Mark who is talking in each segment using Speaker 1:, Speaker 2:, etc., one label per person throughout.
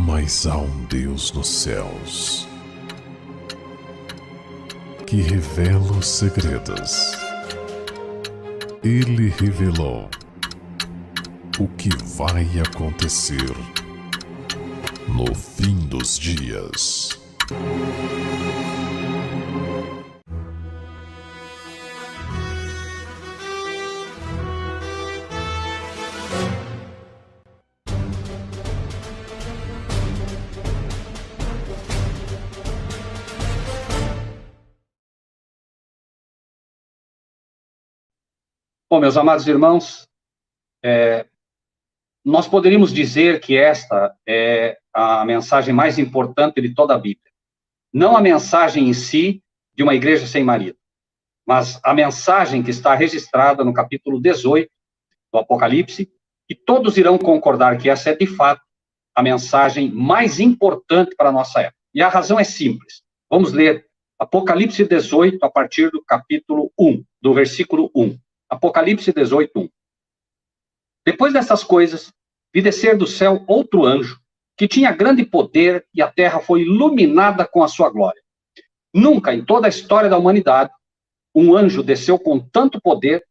Speaker 1: Mas há um Deus nos céus que revela os segredos. Ele revelou o que vai acontecer no fim dos dias.
Speaker 2: Bom, meus amados irmãos, nós poderíamos dizer que esta é a mensagem mais importante de toda a Bíblia. Não a mensagem em si de uma igreja sem marido, mas a mensagem que está registrada no capítulo 18 do Apocalipse, e todos irão concordar que essa é, de fato, a mensagem mais importante para a nossa época. E a razão é simples. Vamos ler Apocalipse 18, a partir do capítulo 1, do versículo 1. Apocalipse 18, 1. Depois dessas coisas, vi descer do céu outro anjo, que tinha grande poder, e a terra foi iluminada com a sua glória. Nunca em toda a história da humanidade, um anjo desceu com tanto poder,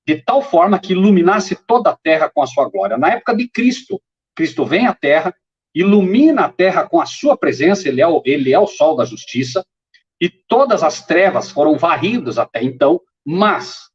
Speaker 2: de tal forma que iluminasse toda a terra com a sua glória. Na época de Cristo, Cristo vem à terra, ilumina a terra com a sua presença, ele é o sol da justiça, e todas as trevas foram varridas até então, mas,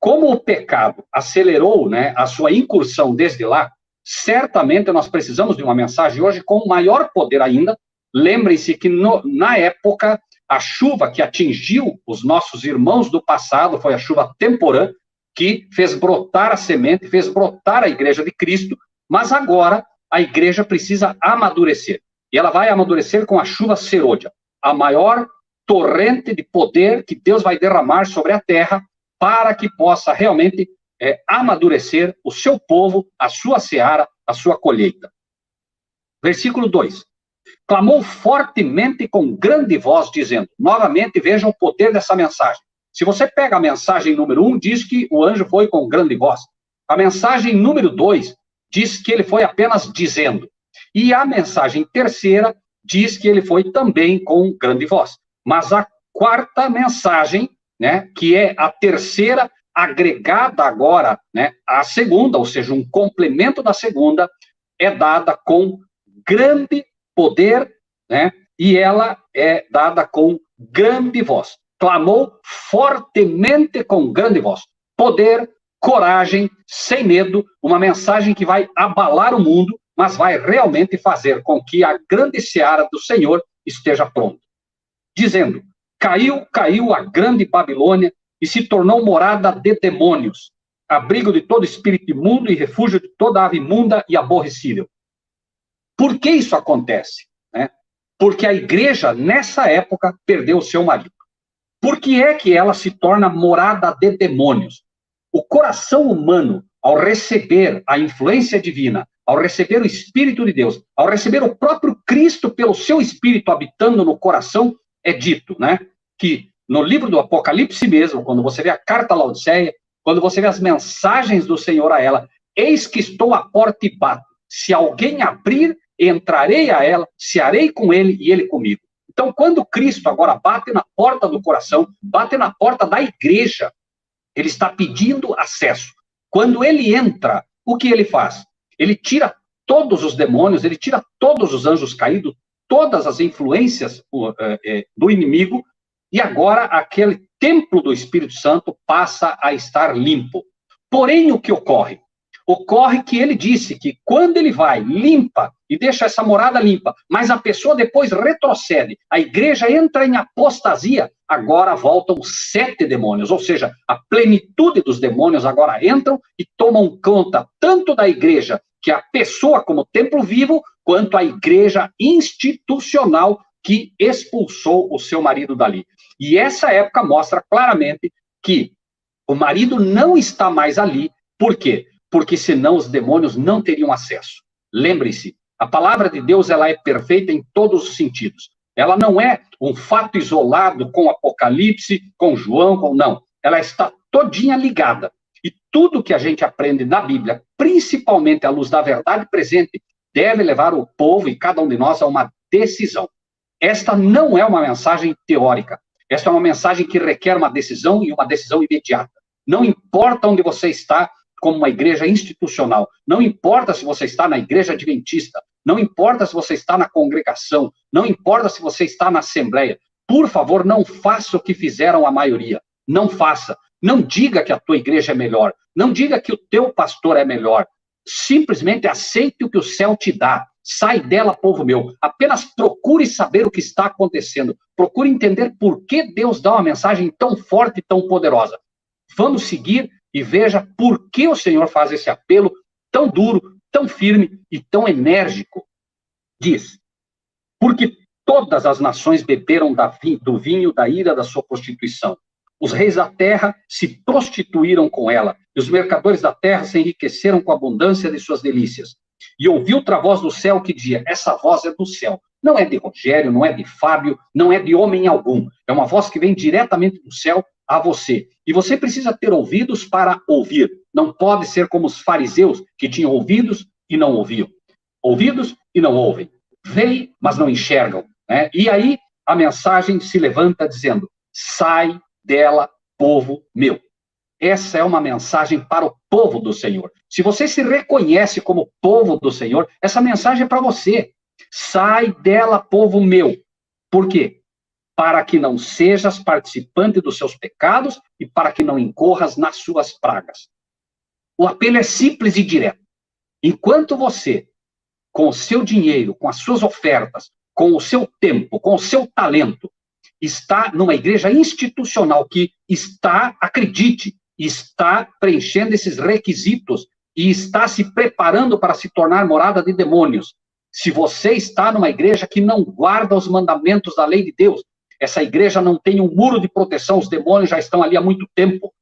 Speaker 2: como o pecado acelerou, a sua incursão desde lá, certamente nós precisamos de uma mensagem hoje com maior poder ainda. Lembrem-se que na época, a chuva que atingiu os nossos irmãos do passado foi a chuva temporã, que fez brotar a semente, fez brotar a igreja de Cristo, mas agora a igreja precisa amadurecer. E ela vai amadurecer com a chuva serôdia, a maior torrente de poder que Deus vai derramar sobre a terra, para que possa realmente amadurecer o seu povo, a sua seara, a sua colheita. Versículo 2. Clamou fortemente com grande voz, dizendo, novamente vejam o poder dessa mensagem. Se você pega a mensagem número 1, diz que o anjo foi com grande voz. A mensagem número 2 diz que ele foi apenas dizendo. E a mensagem terceira diz que ele foi também com grande voz. Mas a quarta mensagem, que é a terceira, agregada agora, à segunda, ou seja, um complemento da segunda, é dada com grande poder, e ela é dada com grande voz. Clamou fortemente com grande voz. Poder, coragem, sem medo, uma mensagem que vai abalar o mundo, mas vai realmente fazer com que a grande seara do Senhor esteja pronta. Dizendo, caiu a grande Babilônia e se tornou morada de demônios, abrigo de todo espírito imundo e refúgio de toda ave imunda e aborrecível. Por que isso acontece? Porque a igreja, nessa época, perdeu o seu marido. Por que é que ela se torna morada de demônios? O coração humano, ao receber a influência divina, ao receber o Espírito de Deus, ao receber o próprio Cristo pelo seu Espírito habitando no coração, é dito, que no livro do Apocalipse mesmo, quando você vê a carta a Laodiceia, quando você vê as mensagens do Senhor a ela, eis que estou à porta e bato. Se alguém abrir, entrarei a ela, cearei com ele e ele comigo. Então, quando Cristo agora bate na porta do coração, bate na porta da igreja, ele está pedindo acesso. Quando ele entra, o que ele faz? Ele tira todos os demônios, ele tira todos os anjos caídos, todas as influências do inimigo, e agora aquele templo do Espírito Santo passa a estar limpo. Porém, o que ocorre? Ocorre que ele disse que quando ele vai, limpa, e deixa essa morada limpa, mas a pessoa depois retrocede, a igreja entra em apostasia, agora voltam 7 demônios, ou seja, a plenitude dos demônios agora entram e tomam conta tanto da igreja, que é a pessoa como templo vivo, quanto a igreja institucional que expulsou o seu marido dali. E essa época mostra claramente que o marido não está mais ali. Por quê? Porque senão os demônios não teriam acesso. Lembre-se, a palavra de Deus ela é perfeita em todos os sentidos. Ela não é um fato isolado com Apocalipse, com João, não. Ela está todinha ligada. E tudo que a gente aprende na Bíblia, principalmente à luz da verdade presente, deve levar o povo e cada um de nós a uma decisão. Esta não é uma mensagem teórica. Esta é uma mensagem que requer uma decisão e uma decisão imediata. Não importa onde você está como uma igreja institucional, não importa se você está na igreja adventista, não importa se você está na congregação, não importa se você está na assembleia, por favor, não faça o que fizeram a maioria. Não faça. Não diga que a tua igreja é melhor. Não diga que o teu pastor é melhor. Simplesmente aceite o que o céu te dá. Sai dela, povo meu. Apenas procure saber o que está acontecendo. Procure entender por que Deus dá uma mensagem tão forte e tão poderosa. Vamos seguir e veja por que o Senhor faz esse apelo tão duro, tão firme e tão enérgico. Diz, porque todas as nações beberam do vinho da ira da sua prostituição. Os reis da terra se prostituíram com ela, e os mercadores da terra se enriqueceram com a abundância de suas delícias. E ouvi outra voz do céu que dizia, essa voz é do céu. Não é de Rogério, não é de Fábio, não é de homem algum. É uma voz que vem diretamente do céu a você. E você precisa ter ouvidos para ouvir. Não pode ser como os fariseus, que tinham ouvidos e não ouviam. Ouvidos e não ouvem. Veem, mas não enxergam. Né? E aí a mensagem se levanta dizendo, sai dela, povo meu. Essa é uma mensagem para o povo do Senhor. Se você se reconhece como povo do Senhor, essa mensagem é para você. Sai dela, povo meu. Por quê? Para que não sejas participante dos seus pecados e para que não incorras nas suas pragas. O apelo é simples e direto. Enquanto você, com o seu dinheiro, com as suas ofertas, com o seu tempo, com o seu talento, está numa igreja institucional que está, acredite, está preenchendo esses requisitos e está se preparando para se tornar morada de demônios. Se você está numa igreja que não guarda os mandamentos da lei de Deus, essa igreja não tem um muro de proteção, os demônios já estão ali há muito tempo.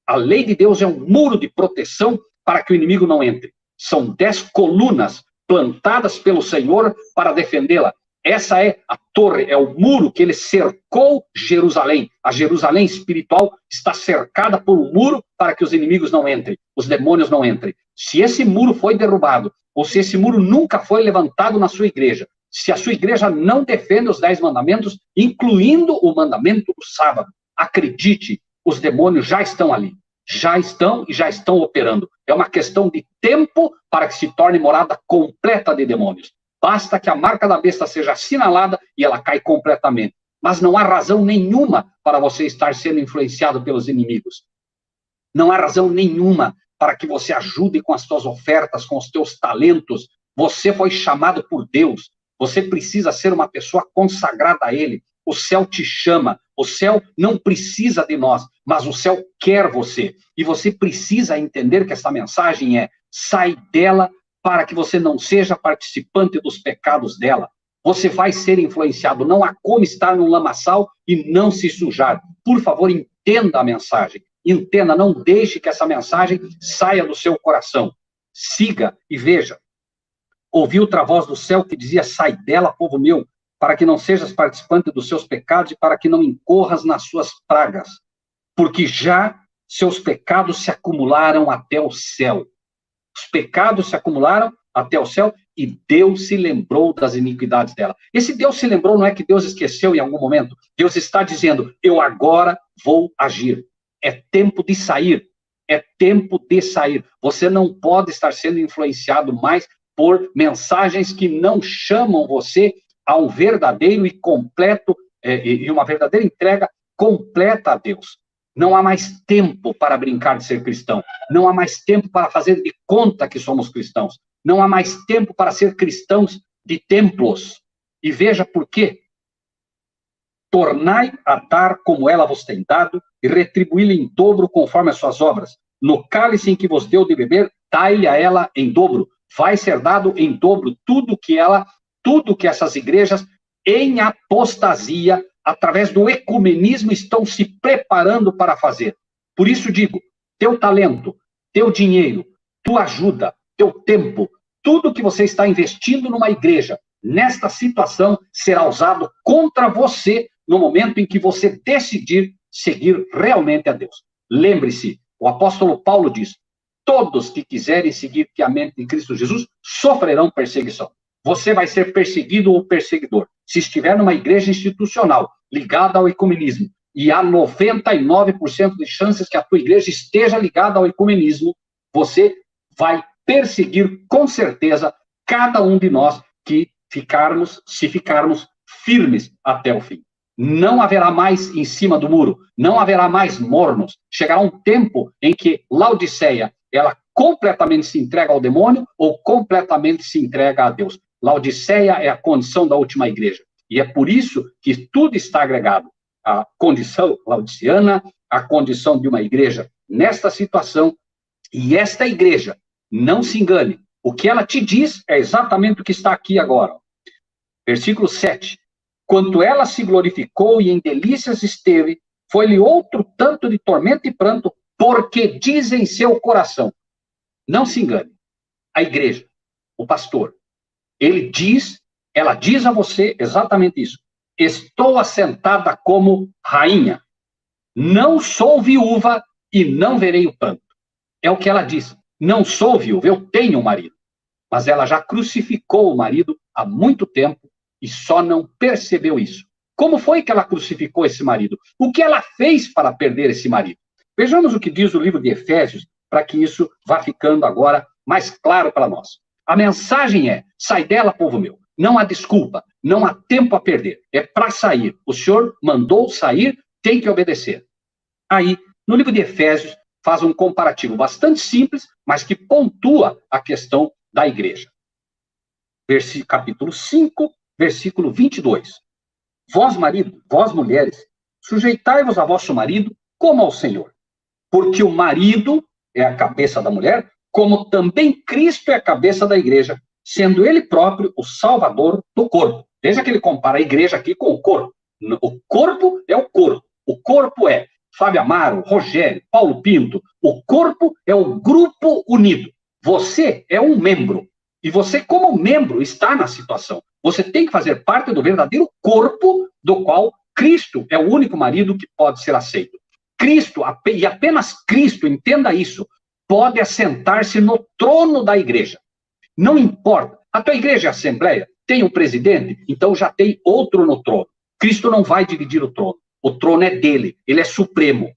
Speaker 2: A lei de Deus é um muro de proteção para que o inimigo não entre. São 10 colunas plantadas pelo Senhor para defendê-la. Essa é a torre, é o muro que ele cercou Jerusalém. A Jerusalém espiritual está cercada por um muro para que os inimigos não entrem, os demônios não entrem. Se esse muro foi derrubado, ou se esse muro nunca foi levantado na sua igreja, se a sua igreja não defende os 10 mandamentos, incluindo o mandamento do sábado, acredite, os demônios já estão ali. Já estão e já estão operando. É uma questão de tempo para que se torne morada completa de demônios. Basta que a marca da besta seja assinalada e ela cai completamente. Mas não há razão nenhuma para você estar sendo influenciado pelos inimigos. Não há razão nenhuma para que você ajude com as suas ofertas, com os teus talentos. Você foi chamado por Deus. Você precisa ser uma pessoa consagrada a Ele. O céu te chama. O céu não precisa de nós, mas o céu quer você. E você precisa entender que essa mensagem é: sai dela para que você não seja participante dos pecados dela. Você vai ser influenciado. Não há como estar num lamaçal e não se sujar. Por favor, entenda a mensagem. Entenda, não deixe que essa mensagem saia do seu coração. Siga e veja. Ouvi outra voz do céu que dizia: sai dela, povo meu, para que não sejas participante dos seus pecados e para que não incorras nas suas pragas. Porque já seus pecados se acumularam até o céu. Os pecados se acumularam até o céu e Deus se lembrou das iniquidades dela. Esse Deus se lembrou não é que Deus esqueceu em algum momento. Deus está dizendo: eu agora vou agir. É tempo de sair. É tempo de sair. Você não pode estar sendo influenciado mais por mensagens que não chamam você a um verdadeiro e completo, e uma verdadeira entrega completa a Deus. Não há mais tempo para brincar de ser cristão. Não há mais tempo para fazer de conta que somos cristãos. Não há mais tempo para ser cristãos de templos. E veja por quê. Tornai a dar como ela vos tem dado, e retribuí-lhe em dobro conforme as suas obras. No cálice em que vos deu de beber, dai-lhe a ela em dobro. Vai ser dado em dobro tudo que essas igrejas, em apostasia, através do ecumenismo, estão se preparando para fazer. Por isso digo, teu talento, teu dinheiro, tua ajuda, teu tempo, tudo que você está investindo numa igreja, nesta situação, será usado contra você no momento em que você decidir seguir realmente a Deus. Lembre-se, o apóstolo Paulo diz: todos que quiserem seguir piamente em Cristo Jesus sofrerão perseguição. Você vai ser perseguido ou perseguidor. Se estiver numa igreja institucional ligada ao ecumenismo, e há 99% de chances que a tua igreja esteja ligada ao ecumenismo, você vai perseguir com certeza cada um de nós que se ficarmos firmes até o fim. Não haverá mais em cima do muro, não haverá mais mornos. Chegará um tempo em que Laodiceia, ela completamente se entrega ao demônio ou completamente se entrega a Deus. Laodiceia é a condição da última igreja. E é por isso que tudo está agregado. A condição laodiceana, a condição de uma igreja nesta situação, e esta igreja, não se engane, o que ela te diz é exatamente o que está aqui agora. Versículo 7. Quanto ela se glorificou e em delícias esteve, foi-lhe outro tanto de tormento e pranto, porque diz em seu coração. Não se engane. A igreja, o pastor, ela diz a você exatamente isso. Estou assentada como rainha. Não sou viúva e não verei o pranto. É o que ela diz. Não sou viúva, eu tenho um marido. Mas ela já crucificou o marido há muito tempo e só não percebeu isso. Como foi que ela crucificou esse marido? O que ela fez para perder esse marido? Vejamos o que diz o livro de Efésios, para que isso vá ficando agora mais claro para nós. A mensagem é: sai dela, povo meu. Não há desculpa, não há tempo a perder. É para sair. O Senhor mandou sair, tem que obedecer. Aí, no livro de Efésios, faz um comparativo bastante simples, mas que pontua a questão da igreja. Capítulo 5, versículo 22. Vós, marido, vós, mulheres, sujeitai-vos a vosso marido como ao Senhor. Porque o marido é a cabeça da mulher, como também Cristo é a cabeça da igreja, sendo ele próprio o salvador do corpo. Veja que ele compara a igreja aqui com o corpo. O corpo é o corpo. O corpo é Fábio Amaro, Rogério, Paulo Pinto. O corpo é o grupo unido. Você é um membro. E você, como membro, está na situação. Você tem que fazer parte do verdadeiro corpo do qual Cristo é o único marido que pode ser aceito. Cristo, e apenas Cristo, entenda isso, pode assentar-se no trono da igreja. Não importa. A tua igreja é assembleia, tem um presidente, então já tem outro no trono. Cristo não vai dividir o trono. O trono é dele, ele é supremo.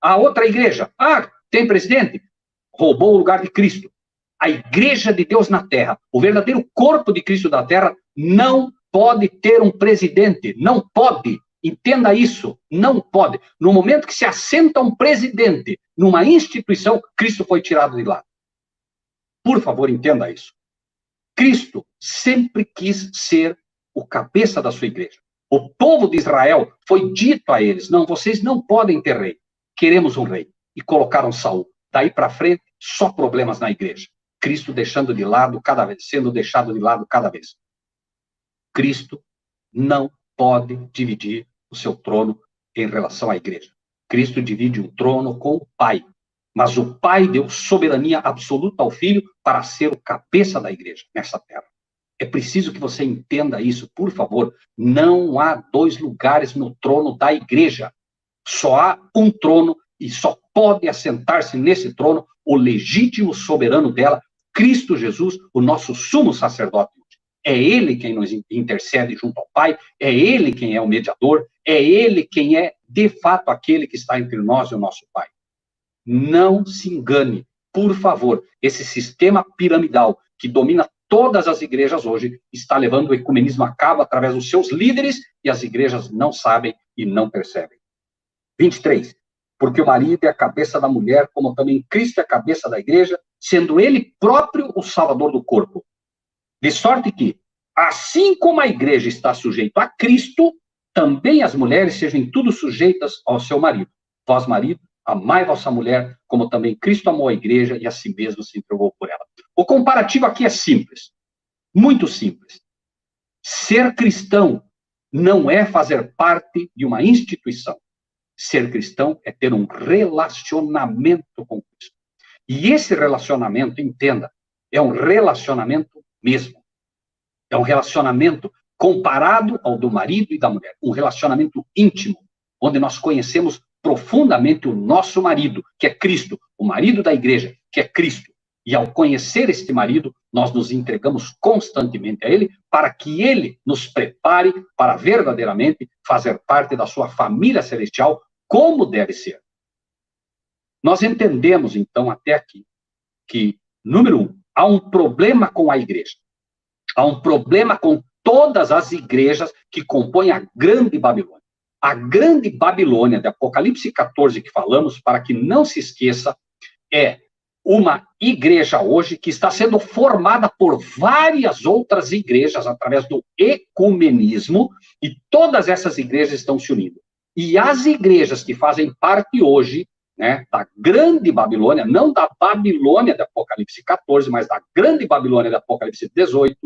Speaker 2: A outra igreja, tem presidente? Roubou o lugar de Cristo. A igreja de Deus na terra, o verdadeiro corpo de Cristo da terra, não pode ter um presidente. Não pode. Entenda isso. Não pode. No momento que se assenta um presidente numa instituição, Cristo foi tirado de lá. Por favor, entenda isso. Cristo sempre quis ser o cabeça da sua igreja. O povo de Israel foi dito a eles: não, vocês não podem ter rei. Queremos um rei. E colocaram Saul. Daí para frente, só problemas na igreja. Cristo deixando de lado cada vez, sendo deixado de lado cada vez. Cristo não pode dividir o seu trono em relação à igreja. Cristo divide um trono com o Pai. Mas o Pai deu soberania absoluta ao Filho para ser o cabeça da igreja nessa terra. É preciso que você entenda isso, por favor. Não há dois lugares no trono da igreja. Só há um trono e só pode assentar-se nesse trono o legítimo soberano dela, Cristo Jesus, o nosso sumo sacerdote. É Ele quem nos intercede junto ao Pai, é Ele quem é o mediador, é Ele quem é, de fato, aquele que está entre nós e o nosso Pai. Não se engane, por favor. Esse sistema piramidal que domina todas as igrejas hoje está levando o ecumenismo a cabo através dos seus líderes e as igrejas não sabem e não percebem. 23. Porque o marido é a cabeça da mulher, como também Cristo é a cabeça da igreja, sendo ele próprio o salvador do corpo. De sorte que, assim como a igreja está sujeita a Cristo, também as mulheres sejam em tudo sujeitas ao seu marido. Vós, marido, amai vossa mulher, como também Cristo amou a igreja e a si mesmo se entregou por ela. O comparativo aqui é simples, muito simples. Ser cristão não é fazer parte de uma instituição. Ser cristão é ter um relacionamento com Cristo. E esse relacionamento, entenda, é um relacionamento mesmo. É um relacionamento comparado ao do marido e da mulher. Um relacionamento íntimo, onde nós conhecemos profundamente o nosso marido, que é Cristo, o marido da igreja, que é Cristo. E ao conhecer este marido, nós nos entregamos constantemente a ele, para que ele nos prepare para verdadeiramente fazer parte da sua família celestial, como deve ser. Nós entendemos, então, até aqui, que, número 1, há um problema com a igreja. Há um problema com todas as igrejas que compõem a Grande Babilônia. A Grande Babilônia, de Apocalipse 14, que falamos, para que não se esqueça, é uma igreja hoje que está sendo formada por várias outras igrejas através do ecumenismo, e todas essas igrejas estão se unindo. E as igrejas que fazem parte hoje, né, da Grande Babilônia, não da Babilônia de Apocalipse 14, mas da Grande Babilônia de Apocalipse 18,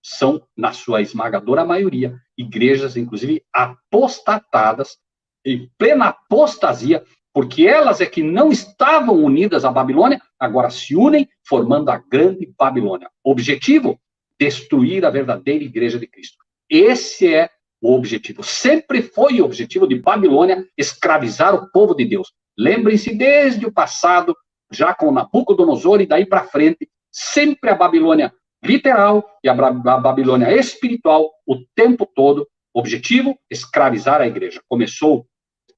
Speaker 2: são, na sua esmagadora maioria, igrejas, inclusive, apostatadas, em plena apostasia, porque elas é que não estavam unidas à Babilônia, agora se unem, formando a Grande Babilônia. Objetivo? Destruir a verdadeira igreja de Cristo. Esse é o objetivo. Sempre foi o objetivo de Babilônia escravizar o povo de Deus. Lembrem-se, desde o passado, já com Nabucodonosor e daí para frente, sempre a Babilônia literal e a Babilônia espiritual, o tempo todo, objetivo, escravizar a igreja. Começou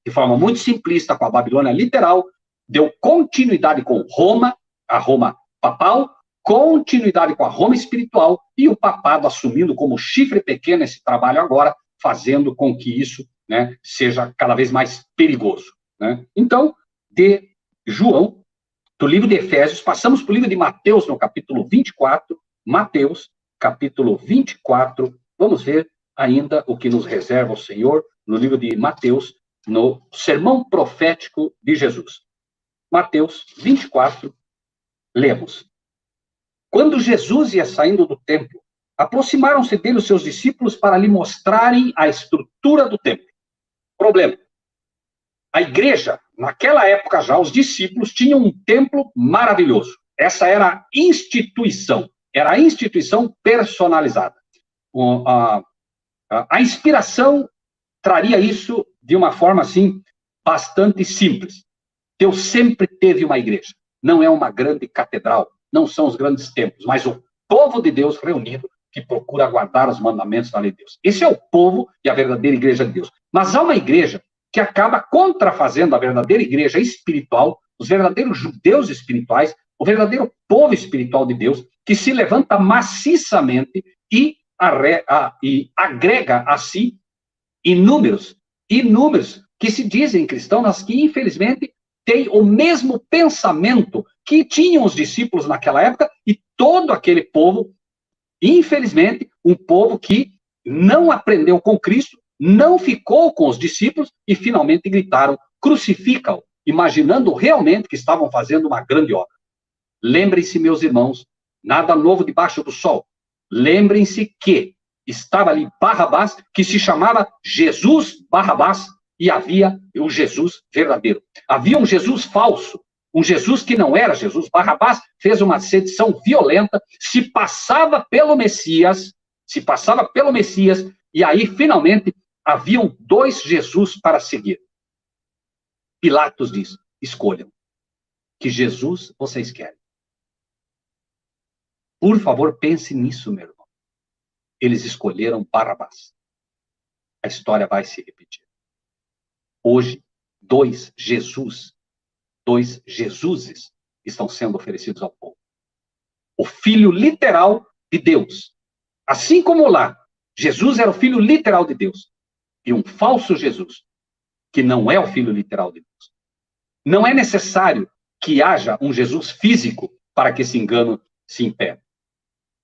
Speaker 2: de forma muito simplista com a Babilônia literal, deu continuidade com Roma, a Roma papal, continuidade com a Roma espiritual, e o papado assumindo como chifre pequeno esse trabalho agora, fazendo com que isso, né, seja cada vez mais perigoso. Né? Então, de João, do livro de Efésios, passamos para o livro de Mateus, no capítulo 24, Mateus, capítulo 24, vamos ver ainda o que nos reserva o Senhor no livro de Mateus, no sermão profético de Jesus. Mateus 24, lemos. Quando Jesus ia saindo do templo, aproximaram-se dele os seus discípulos para lhe mostrarem a estrutura do templo. Problema. A igreja, naquela época já, os discípulos tinham um templo maravilhoso. Essa era a instituição personalizada. A inspiração traria isso de uma forma, assim, bastante simples. Deus sempre teve uma igreja. Não é uma grande catedral, não são os grandes templos, mas o povo de Deus reunido que procura guardar os mandamentos da lei de Deus. Esse é o povo e a verdadeira igreja de Deus. Mas há uma igreja que acaba contrafazendo a verdadeira igreja espiritual, os verdadeiros judeus espirituais, o verdadeiro povo espiritual de Deus, que se levanta maciçamente e agrega a si inúmeros que se dizem cristãos, mas que infelizmente têm o mesmo pensamento que tinham os discípulos naquela época e todo aquele povo, infelizmente, um povo que não aprendeu com Cristo, não ficou com os discípulos e finalmente gritaram, crucifica-o, imaginando realmente que estavam fazendo uma grande obra. Lembrem-se, meus irmãos, nada novo debaixo do sol. Lembrem-se que estava ali Barrabás, que se chamava Jesus Barrabás, e havia o Jesus verdadeiro. Havia um Jesus falso, um Jesus que não era Jesus. Barrabás fez uma sedição violenta, se passava pelo Messias, e aí, finalmente, haviam dois Jesus para seguir. Pilatos diz, escolham. Que Jesus vocês querem? Por favor, pense nisso, meu irmão. Eles escolheram Barrabás. A história vai se repetir. Hoje, dois Jesuses estão sendo oferecidos ao povo. O filho literal de Deus. Assim como lá, Jesus era o filho literal de Deus. E um falso Jesus, que não é o filho literal de Deus. Não é necessário que haja um Jesus físico para que esse engano se impere.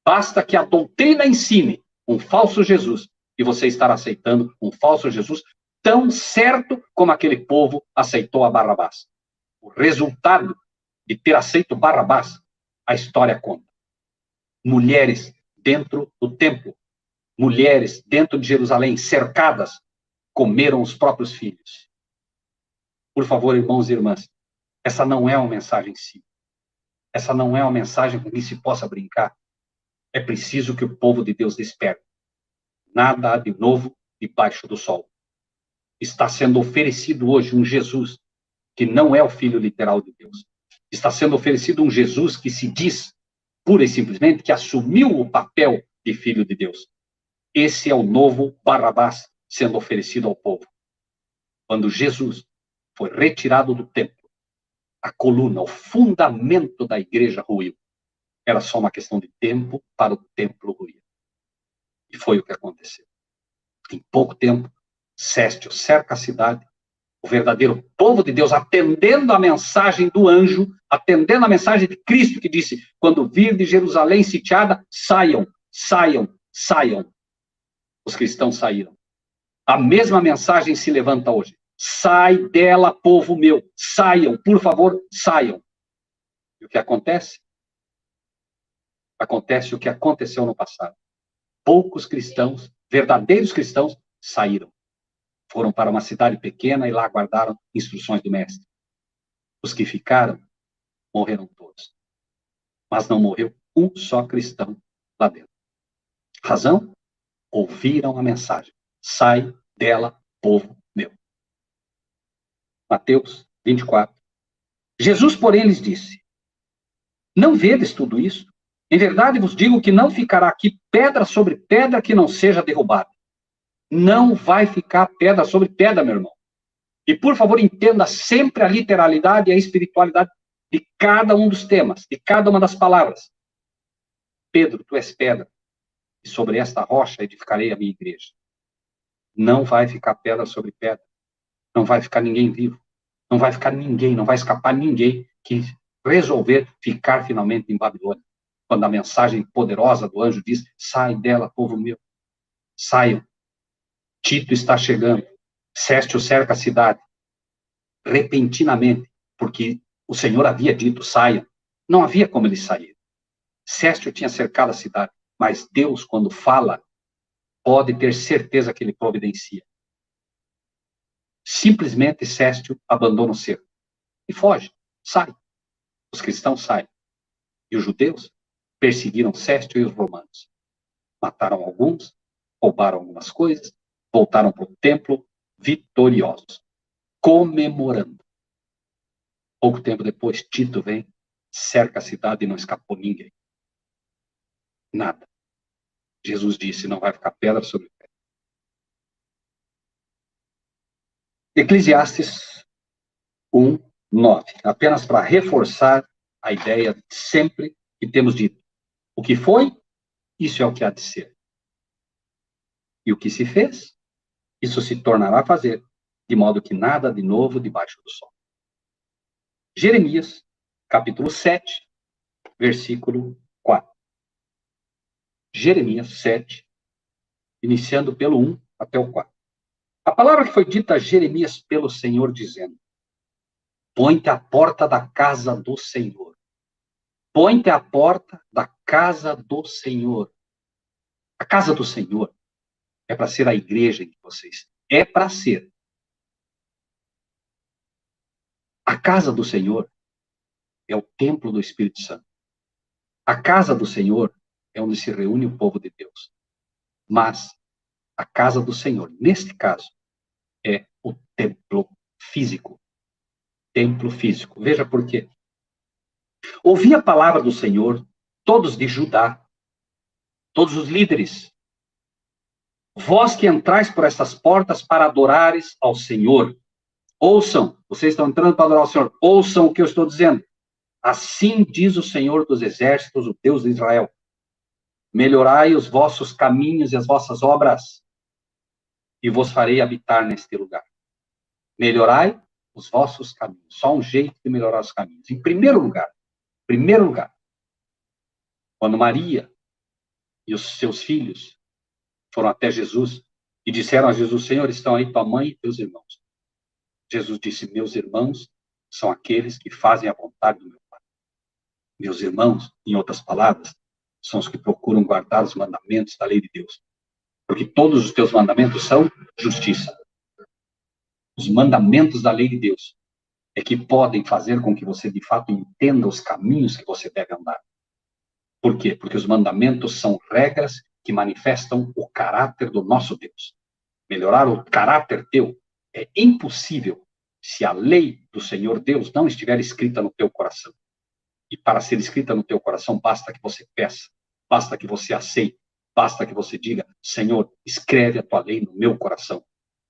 Speaker 2: Basta que a doutrina ensine um falso Jesus e você estará aceitando um falso Jesus tão certo como aquele povo aceitou a Barrabás. O resultado de ter aceito Barrabás, a história conta. Mulheres dentro do templo, mulheres dentro de Jerusalém, cercadas, comeram os próprios filhos. Por favor, irmãos e irmãs, essa não é uma mensagem simples. Essa não é uma mensagem com que se possa brincar. É preciso que o povo de Deus desperte. Nada há de novo debaixo do sol. Está sendo oferecido hoje um Jesus que não é o Filho literal de Deus. Está sendo oferecido um Jesus que se diz, pura e simplesmente, que assumiu o papel de Filho de Deus. Esse é o novo Barrabás sendo oferecido ao povo. Quando Jesus foi retirado do templo, a coluna, o fundamento da igreja ruiu. Era só uma questão de tempo para o templo ruir. E foi o que aconteceu. Em pouco tempo, Céstio cerca a cidade, o verdadeiro povo de Deus, atendendo a mensagem do anjo, atendendo a mensagem de Cristo, que disse, quando vir de Jerusalém sitiada, saiam, saiam, saiam. Os cristãos saíram. A mesma mensagem se levanta hoje. Sai dela, povo meu. Saiam, por favor, saiam. E o que acontece? Acontece o que aconteceu no passado. Poucos cristãos, verdadeiros cristãos, saíram. Foram para uma cidade pequena e lá aguardaram instruções do mestre. Os que ficaram, morreram todos. Mas não morreu um só cristão lá dentro. Razão? Ouviram a mensagem. Sai dela, povo meu. Mateus 24. Jesus, porém, lhes disse, não vedes tudo isso? Em verdade vos digo que não ficará aqui pedra sobre pedra que não seja derrubada. Não vai ficar pedra sobre pedra, meu irmão. E, por favor, entenda sempre a literalidade e a espiritualidade de cada um dos temas, de cada uma das palavras. Pedro, tu és pedra, e sobre esta rocha edificarei a minha igreja. Não vai ficar pedra sobre pedra. Não vai ficar ninguém vivo. Não vai ficar ninguém, não vai escapar ninguém que resolver ficar finalmente em Babilônia. Quando a mensagem poderosa do anjo diz, sai dela, povo meu. Saiam. Tito está chegando. Céstio cerca a cidade. Repentinamente, porque o Senhor havia dito, saiam. Não havia como eles saírem. Céstio tinha cercado a cidade, mas Deus, quando fala, pode ter certeza que ele providencia. Simplesmente Céstio abandona o cerco e foge, sai. Os cristãos saem. E os judeus perseguiram Céstio e os romanos. Mataram alguns, roubaram algumas coisas, voltaram para o templo vitoriosos, comemorando. Pouco tempo depois, Tito vem, cerca a cidade e não escapou ninguém. Nada. Jesus disse, não vai ficar pedra sobre pedra. Eclesiastes 1:9. Apenas para reforçar a ideia sempre que temos dito. O que foi, isso é o que há de ser. E o que se fez, isso se tornará a fazer, de modo que nada de novo debaixo do sol. Jeremias, capítulo 7, versículo 4. Jeremias 7, iniciando pelo 1 até o 4. A palavra que foi dita a Jeremias pelo Senhor, dizendo, põe-te à porta da casa do Senhor. Põe-te à porta da casa do Senhor. A casa do Senhor é para ser a igreja em vocês. É para ser. A casa do Senhor é o templo do Espírito Santo. A casa do Senhor é onde se reúne o povo de Deus. Mas a casa do Senhor, neste caso, é o templo físico. Templo físico. Veja por quê. Ouvi a palavra do Senhor, todos de Judá, todos os líderes. Vós que entrais por estas portas para adorares ao Senhor. Ouçam, vocês estão entrando para adorar ao Senhor. Ouçam o que eu estou dizendo. Assim diz o Senhor dos Exércitos, o Deus de Israel. Melhorai os vossos caminhos e as vossas obras, e vos farei habitar neste lugar. Melhorai os vossos caminhos. Só um jeito de melhorar os caminhos. Em primeiro lugar, quando Maria e os seus filhos foram até Jesus e disseram a Jesus, Senhor, estão aí tua mãe e teus irmãos. Jesus disse, meus irmãos são aqueles que fazem a vontade do meu Pai. Meus irmãos, em outras palavras, são os que procuram guardar os mandamentos da lei de Deus. Porque todos os teus mandamentos são justiça. Os mandamentos da lei de Deus é que podem fazer com que você, de fato, entenda os caminhos que você deve andar. Por quê? Porque os mandamentos são regras que manifestam o caráter do nosso Deus. Melhorar o caráter teu é impossível se a lei do Senhor Deus não estiver escrita no teu coração. E para ser escrita no teu coração, basta que você peça, basta que você aceite, basta que você diga: Senhor, escreve a tua lei no meu coração.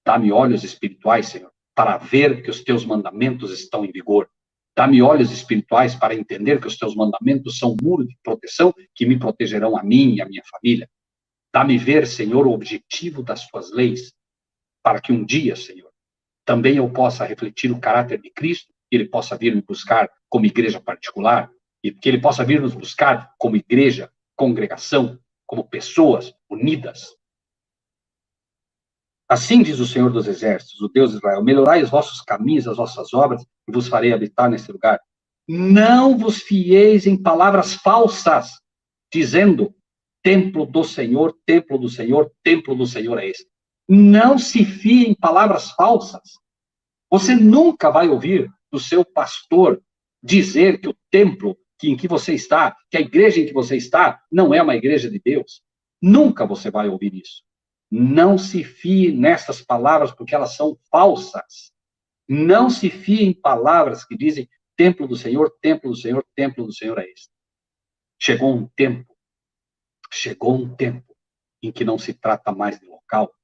Speaker 2: Dá-me olhos espirituais, Senhor, para ver que os teus mandamentos estão em vigor. Dá-me olhos espirituais para entender que os teus mandamentos são um muro de proteção que me protegerão a mim e a minha família. Dá-me ver, Senhor, o objetivo das tuas leis, para que um dia, Senhor, também eu possa refletir o caráter de Cristo, que ele possa vir me buscar como igreja particular, e que ele possa vir nos buscar como igreja, congregação, como pessoas unidas. Assim diz o Senhor dos Exércitos, o Deus de Israel: melhorai os vossos caminhos, as vossas obras, e vos farei habitar nesse lugar. Não vos fieis em palavras falsas, dizendo: templo do Senhor, templo do Senhor, templo do Senhor é esse. Não se fie em palavras falsas. Você nunca vai ouvir do seu pastor dizer que o templo em que você está, que a igreja em que você está, não é uma igreja de Deus. Nunca você vai ouvir isso. Não se fie nessas palavras, porque elas são falsas. Não se fie em palavras que dizem: templo do Senhor, templo do Senhor, templo do Senhor é este. Chegou um tempo em que não se trata mais de local.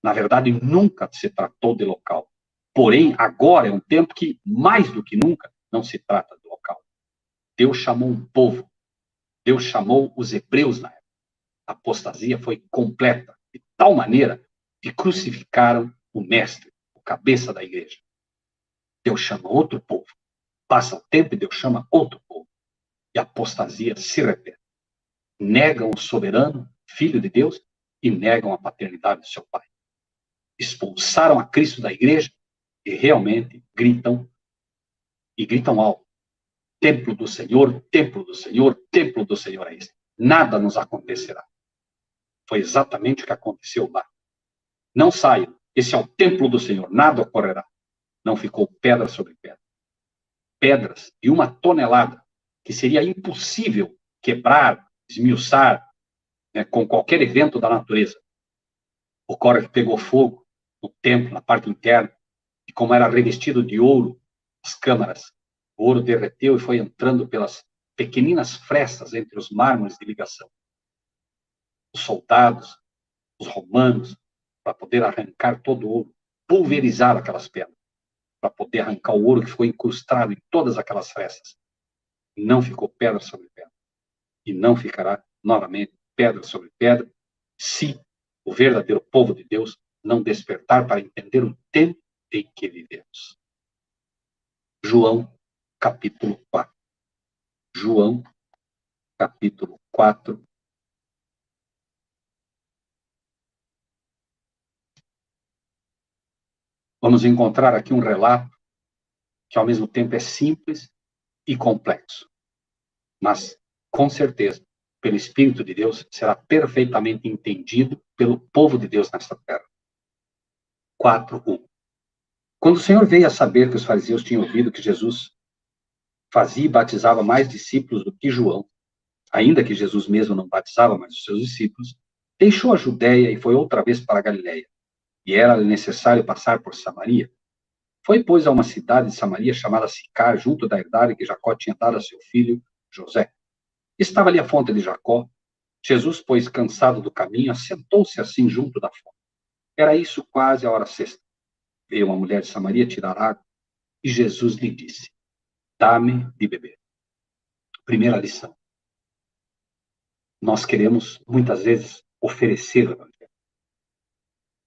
Speaker 2: Na verdade, nunca se tratou de local. Porém, agora é um tempo que, mais do que nunca, não se trata de local. Deus chamou um povo. Deus chamou os hebreus na época. A apostasia foi completa, de tal maneira que crucificaram o mestre, o cabeça da igreja. Deus chama outro povo. Passa o tempo e Deus chama outro povo. E a apostasia se repete. Negam o soberano, filho de Deus, e negam a paternidade do seu pai. Expulsaram a Cristo da igreja e realmente gritam, e gritam alto: templo do Senhor, templo do Senhor, templo do Senhor é esse. Nada nos acontecerá. Foi exatamente o que aconteceu lá. Não saiam, esse é o templo do Senhor, nada ocorrerá. Não ficou pedra sobre pedra. Pedras de 1 tonelada, que seria impossível quebrar, esmiuçar, com qualquer evento da natureza. Ocorre que pegou fogo no templo, na parte interna, e como era revestido de ouro, as câmaras, o ouro derreteu e foi entrando pelas pequeninas frestas entre os mármores de ligação. Os soldados, os romanos, para poder arrancar todo o ouro, pulverizar aquelas pedras, para poder arrancar o ouro que ficou incrustado em todas aquelas frestas. E não ficou pedra sobre pedra. E não ficará novamente pedra sobre pedra, se o verdadeiro povo de Deus não despertar para entender o tempo em que vivemos. João, capítulo 4. João, capítulo 4. Vamos encontrar aqui um relato que, ao mesmo tempo, é simples e complexo. Mas, com certeza, pelo Espírito de Deus, será perfeitamente entendido pelo povo de Deus nesta terra. 4:1. Quando o Senhor veio a saber que os fariseus tinham ouvido que Jesus fazia e batizava mais discípulos do que João, ainda que Jesus mesmo não batizava mais os seus discípulos, deixou a Judéia e foi outra vez para a Galiléia. E era necessário passar por Samaria. Foi, pois, a uma cidade de Samaria chamada Sicar, junto da herdade que Jacó tinha dado a seu filho José. Estava ali a fonte de Jacó. Jesus, pois, cansado do caminho, assentou-se assim junto da fonte. Era isso quase a hora sexta. Veio uma mulher de Samaria tirar água e Jesus lhe disse: dá-me de beber. Primeira lição. Nós queremos, muitas vezes, oferecer o evangelho.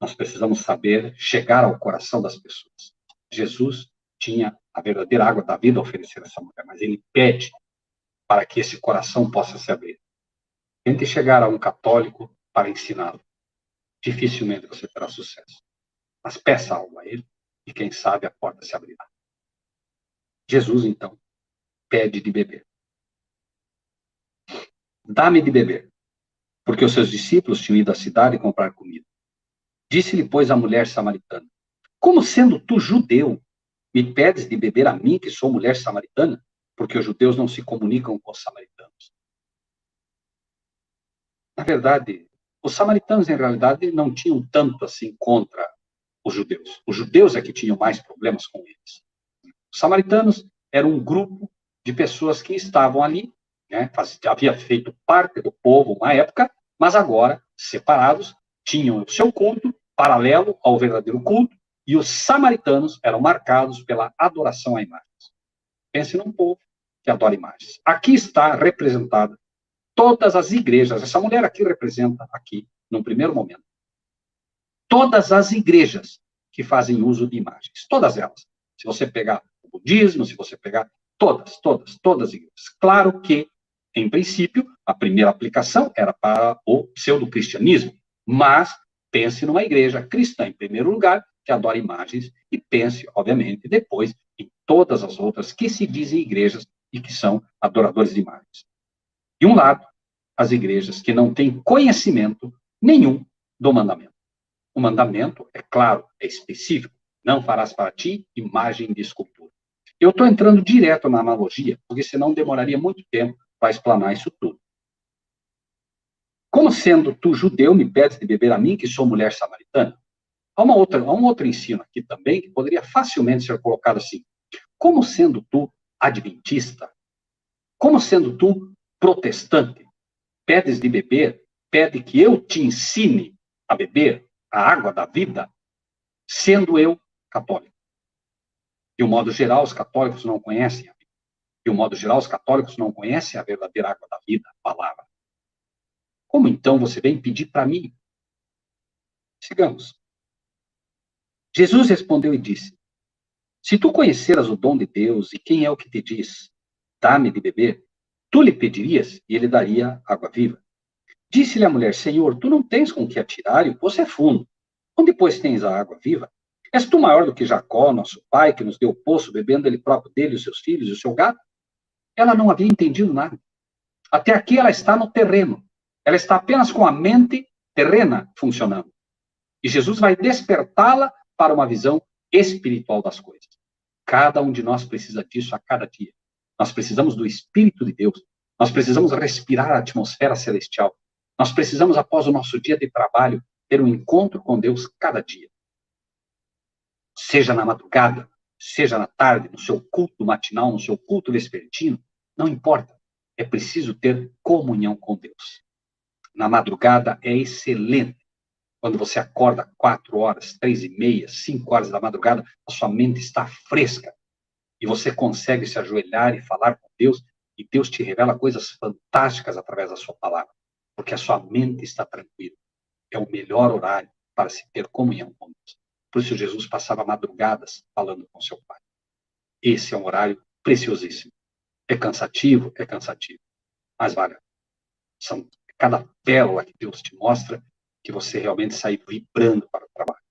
Speaker 2: Nós precisamos saber chegar ao coração das pessoas. Jesus tinha a verdadeira água da vida a oferecer a essa mulher, mas ele pede para que esse coração possa se abrir. Tente chegar a um católico para ensiná-lo. Dificilmente você terá sucesso. Mas peça algo a ele e, quem sabe, a porta se abrirá. Jesus, então, pede de beber. Dá-me de beber, porque os seus discípulos tinham ido à cidade comprar comida. Disse-lhe, pois, a mulher samaritana: como sendo tu judeu, me pedes de beber a mim, que sou mulher samaritana? Porque os judeus não se comunicam com os samaritanos. Na verdade, os samaritanos, em realidade, não tinham tanto assim contra os judeus. Os judeus é que tinham mais problemas com eles. Os samaritanos eram um grupo de pessoas que estavam ali, né, havia feito parte do povo uma época, mas agora, separados, tinham o seu culto paralelo ao verdadeiro culto, e os samaritanos eram marcados pela adoração a imagens. Pense num povo que adora imagens. Aqui está representada todas as igrejas. Essa mulher aqui representa, aqui, num primeiro momento, todas as igrejas que fazem uso de imagens. Todas elas. Se você pegar o budismo, se você pegar todas as igrejas. Claro que, em princípio, a primeira aplicação era para o pseudo-cristianismo, mas pense numa igreja cristã, em primeiro lugar, que adora imagens, e pense, obviamente, depois em todas as outras que se dizem igrejas e que são adoradores de imagens. De um lado, as igrejas que não têm conhecimento nenhum do mandamento. O mandamento, é claro, é específico. Não farás para ti imagem de escultura. Eu estou entrando direto na analogia, porque senão demoraria muito tempo para explanar isso tudo. Como sendo tu judeu, me pedes de beber a mim, que sou mulher samaritana? Há um outro ensino aqui também, que poderia facilmente ser colocado assim. Como sendo tu adventista, como sendo tu protestante, pedes de beber, pede que eu te ensine a beber a água da vida, sendo eu católico. De um modo geral, os católicos não conhecem a Bíblia. De um modo geral, os católicos não conhecem a verdadeira água da vida, a palavra. Como então você vem pedir para mim? Sigamos. Jesus respondeu e disse: se tu conheceras o dom de Deus e quem é o que te diz, dá-me de beber, tu lhe pedirias e ele daria água viva. Disse-lhe a mulher: Senhor, tu não tens com que atirar e o poço é fundo. Onde, pois, tens a água viva? És tu maior do que Jacó, nosso pai, que nos deu o poço, bebendo ele próprio dele, os seus filhos e o seu gado? Ela não havia entendido nada. Até aqui ela está no terreno. Ela está apenas com a mente terrena funcionando. E Jesus vai despertá-la para uma visão espiritual das coisas. Cada um de nós precisa disso a cada dia. Nós precisamos do Espírito de Deus. Nós precisamos respirar a atmosfera celestial. Nós precisamos, após o nosso dia de trabalho, ter um encontro com Deus cada dia. Seja na madrugada, seja na tarde, no seu culto matinal, no seu culto vespertino, não importa. É preciso ter comunhão com Deus. Na madrugada é excelente. Quando você acorda 4 horas, 3h30, 5 horas da madrugada, a sua mente está fresca. E você consegue se ajoelhar e falar com Deus, e Deus te revela coisas fantásticas através da sua palavra, porque a sua mente está tranquila. É o melhor horário para se ter comunhão com Deus. Por isso Jesus passava madrugadas falando com seu Pai. Esse é um horário preciosíssimo. É cansativo, mas vale. São cada pérola que Deus te mostra que você realmente sai vibrando para o trabalho.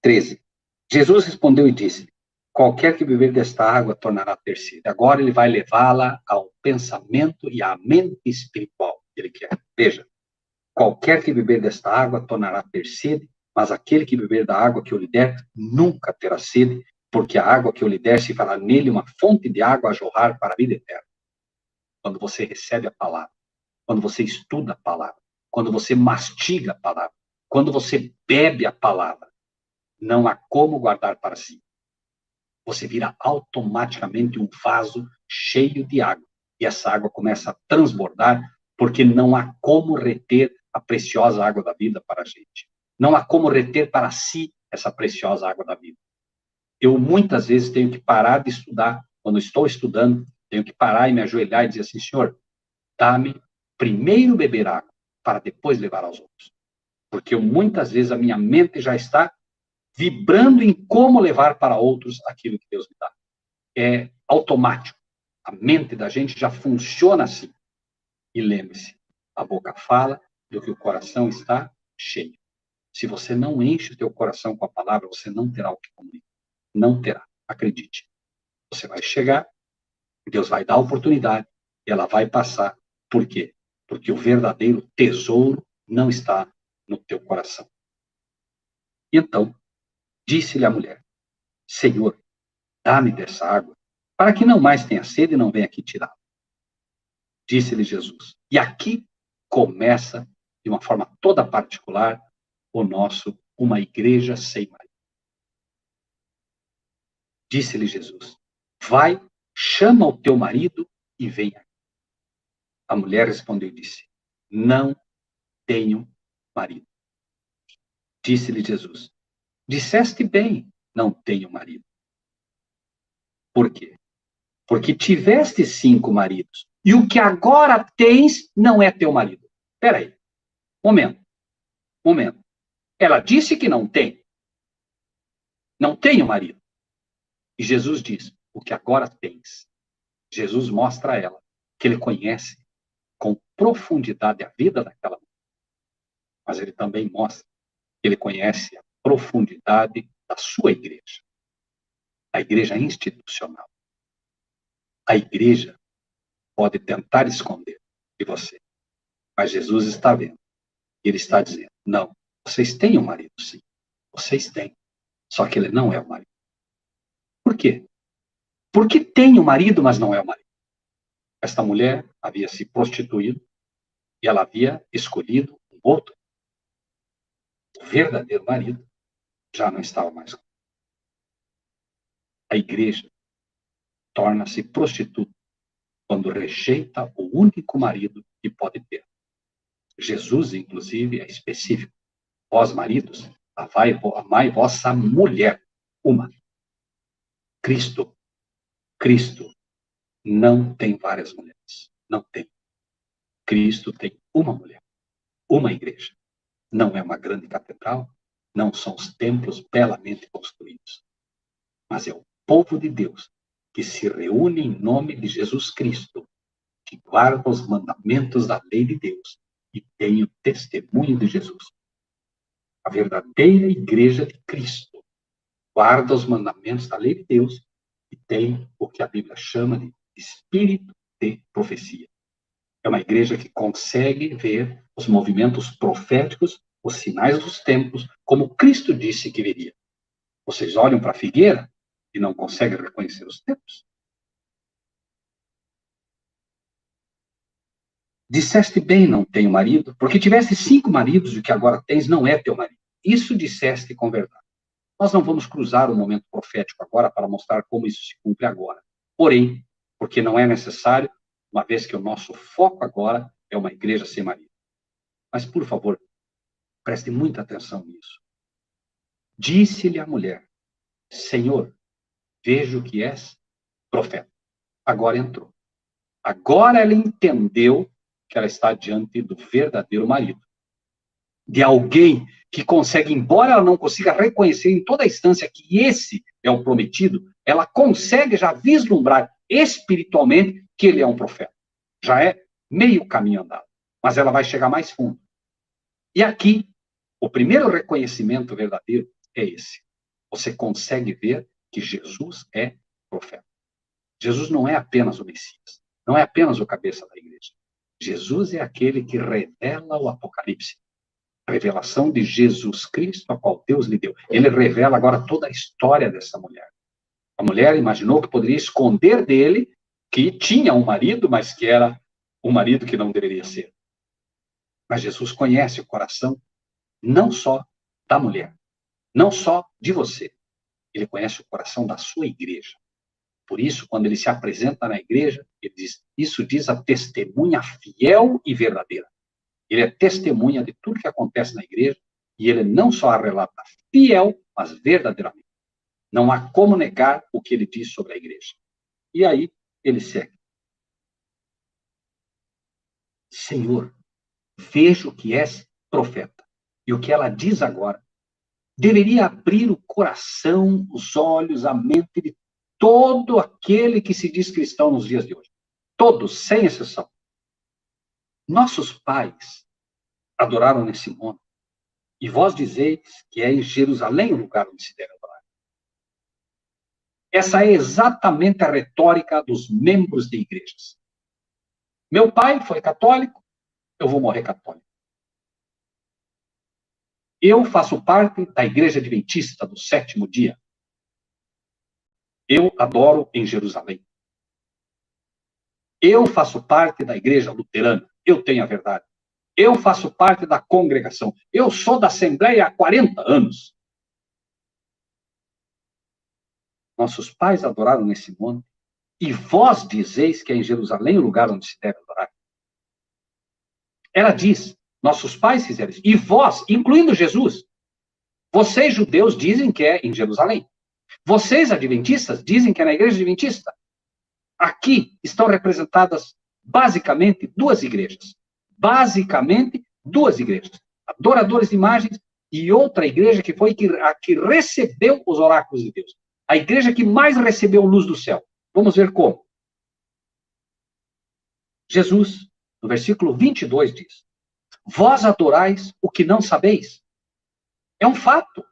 Speaker 2: 13. Jesus respondeu e disse: qualquer que beber desta água tornará a ter sede. Agora ele vai levá-la ao pensamento e à mente espiritual que ele quer. Veja, qualquer que beber desta água tornará a ter sede, mas aquele que beber da água que eu lhe der nunca terá sede, porque a água que eu lhe der se fará nele uma fonte de água a jorrar para a vida eterna. Quando você recebe a palavra, quando você estuda a palavra, quando você mastiga a palavra, quando você bebe a palavra, não há como guardar para si. Você vira automaticamente um vaso cheio de água. E essa água começa a transbordar, porque não há como reter a preciosa água da vida para a gente. Não há como reter para si essa preciosa água da vida. Eu muitas vezes tenho que parar de estudar. Quando estou estudando, tenho que parar e me ajoelhar e dizer assim: Senhor, dá-me primeiro beber água, para depois levar aos outros. Porque muitas vezes a minha mente já está vibrando em como levar para outros aquilo que Deus me dá. É automático. A mente da gente já funciona assim. E lembre-se, a boca fala do que o coração está cheio. Se você não enche o teu coração com a palavra, você não terá o que comunicar. Não terá. Acredite. Você vai chegar, Deus vai dar a oportunidade, e ela vai passar. Por quê? Porque o verdadeiro tesouro não está no teu coração. Então, disse-lhe a mulher: Senhor, dá-me dessa água, para que não mais tenha sede e não venha aqui tirá-la. Disse-lhe Jesus. E aqui começa, de uma forma toda particular, uma igreja sem marido. Disse-lhe Jesus: vai, chama o teu marido e venha. A mulher respondeu e disse: não tenho marido. Disse-lhe Jesus: disseste bem, não tenho marido. Por quê? Porque tiveste 5 maridos, e o que agora tens não é teu marido. Espera aí. Momento. Ela disse que não tem. Não tenho marido. E Jesus diz: o que agora tens. Jesus mostra a ela que ele conhece com profundidade a vida daquela mulher. Mas ele também mostra que ele conhece a profundidade da sua igreja. A igreja institucional. A igreja pode tentar esconder de você. Mas Jesus está vendo. Ele está dizendo: não, vocês têm um marido, sim. Vocês têm. Só que ele não é o marido. Por quê? Porque tem o marido, mas não é o marido. Esta mulher havia se prostituído e ela havia escolhido um outro. O verdadeiro marido já não estava mais com ela. A igreja torna-se prostituta quando rejeita o único marido que pode ter. Jesus, inclusive, é específico. Vós, maridos, amai vossa mulher, uma. Cristo não tem várias mulheres. Não tem. Cristo tem uma mulher, uma igreja. Não é uma grande catedral, não são os templos belamente construídos, mas é o povo de Deus que se reúne em nome de Jesus Cristo, que guarda os mandamentos da lei de Deus e tem o testemunho de Jesus. A verdadeira igreja de Cristo guarda os mandamentos da lei de Deus e tem o que a Bíblia chama de espírito de profecia. É uma igreja que consegue ver os movimentos proféticos, os sinais dos tempos, como Cristo disse que viria. Vocês olham para a figueira e não conseguem reconhecer os tempos? Disseste bem, não tenho marido, porque tiveste 5 maridos e o que agora tens não é teu marido. Isso disseste com verdade. Nós não vamos cruzar o momento profético agora para mostrar como isso se cumpre agora. Porém, porque não é necessário, uma vez que o nosso foco agora é uma igreja sem marido. Mas, por favor, preste muita atenção nisso. Disse-lhe a mulher: Senhor, vejo que és profeta. Agora entrou. Agora ela entendeu que ela está diante do verdadeiro marido. De alguém que consegue, embora ela não consiga reconhecer em toda a instância que esse é o prometido, ela consegue já vislumbrar espiritualmente que ele é um profeta. Já é meio caminho andado. Mas ela vai chegar mais fundo. E aqui, o primeiro reconhecimento verdadeiro é esse. Você consegue ver que Jesus é profeta. Jesus não é apenas o Messias. Não é apenas o cabeça da igreja. Jesus é aquele que revela o Apocalipse. A revelação de Jesus Cristo, a qual Deus lhe deu. Ele revela agora toda a história dessa mulher. A mulher imaginou que poderia esconder dele que tinha um marido, mas que era um marido que não deveria ser. Mas Jesus conhece o coração não só da mulher, não só de você. Ele conhece o coração da sua igreja. Por isso, quando ele se apresenta na igreja, ele diz: isso diz a testemunha fiel e verdadeira. Ele é testemunha de tudo que acontece na igreja e ele não só a relata fiel, mas verdadeiramente. Não há como negar o que ele diz sobre a igreja. E aí, ele segue. Senhor, vejo que és profeta. E o que ela diz agora deveria abrir o coração, os olhos, a mente de todo aquele que se diz cristão nos dias de hoje. Todos, sem exceção. Nossos pais adoraram nesse monte. E vós dizeis que é em Jerusalém o lugar onde se deve adorar. Essa é exatamente a retórica dos membros de igrejas. Meu pai foi católico, eu vou morrer católico. Eu faço parte da Igreja Adventista do 7º dia. Eu adoro em Jerusalém. Eu faço parte da Igreja Luterana. Eu tenho a verdade. Eu faço parte da congregação. Eu sou da Assembleia há 40 anos. Nossos pais adoraram nesse monte. E vós dizeis que é em Jerusalém o lugar onde se deve adorar. Ela diz, nossos pais fizeram isso. E vós, incluindo Jesus, vocês judeus dizem que é em Jerusalém. Vocês adventistas dizem que é na igreja adventista. Aqui estão representadas basicamente duas igrejas. Basicamente duas igrejas. Adoradores de imagens e outra igreja que foi a que recebeu os oráculos de Deus. A igreja que mais recebeu luz do céu. Vamos ver como. Jesus, no versículo 22, diz: vós adorais o que não sabeis. É um fato.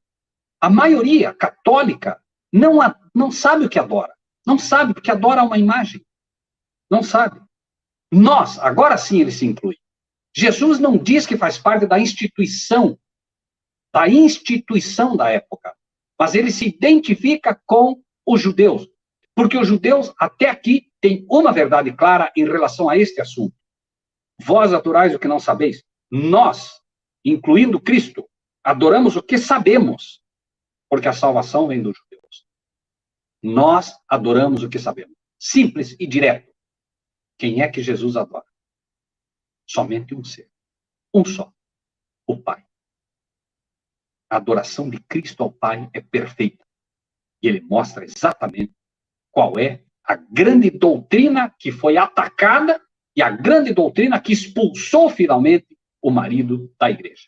Speaker 2: A maioria católica não sabe o que adora. Não sabe, porque adora uma imagem. Não sabe. Nós, agora sim ele se inclui. Jesus não diz que faz parte da instituição da época, mas ele se identifica com os judeus. Porque os judeus, até aqui, têm uma verdade clara em relação a este assunto. Vós adorais o que não sabeis. Nós, incluindo Cristo, adoramos o que sabemos, porque a salvação vem dos judeus. Nós adoramos o que sabemos. Simples e direto. Quem é que Jesus adora? Somente um ser. Um só. O Pai. A adoração de Cristo ao Pai é perfeita. E ele mostra exatamente qual é a grande doutrina que foi atacada e a grande doutrina que expulsou finalmente o marido da igreja.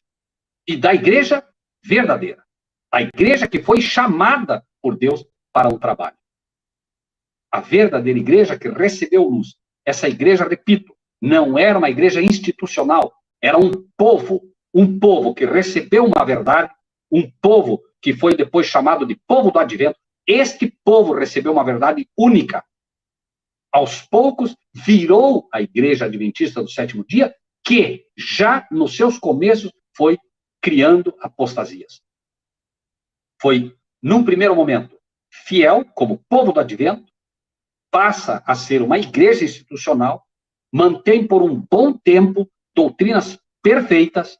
Speaker 2: E da igreja verdadeira. A igreja que foi chamada por Deus para um trabalho. A verdadeira igreja que recebeu luz. Essa igreja, repito, não era uma igreja institucional. Era um povo que recebeu uma verdade, um povo que foi depois chamado de povo do advento. Este povo recebeu uma verdade única. Aos poucos, virou a igreja adventista do sétimo dia, que já nos seus começos foi criando apostasias. Foi, num primeiro momento, fiel, como povo do advento, passa a ser uma igreja institucional, mantém por um bom tempo doutrinas perfeitas,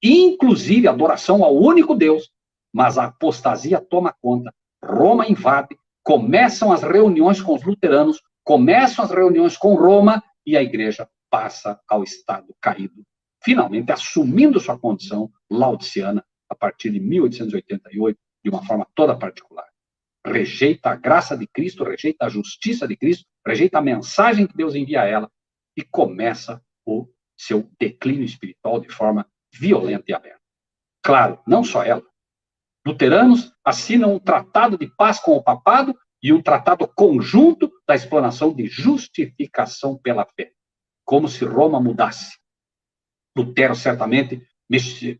Speaker 2: inclusive adoração ao único Deus, mas a apostasia toma conta, Roma invade, começam as reuniões com os luteranos, começam as reuniões com Roma, e a igreja passa ao estado caído, finalmente assumindo sua condição laodiceana a partir de 1888, de uma forma toda particular. Rejeita a graça de Cristo, rejeita a justiça de Cristo, rejeita a mensagem que Deus envia a ela, e começa o seu declínio espiritual de forma violenta e aberta. Claro, não só ela. Luteranos assinam um tratado de paz com o papado e um tratado conjunto da explanação de justificação pela fé. Como se Roma mudasse. Lutero certamente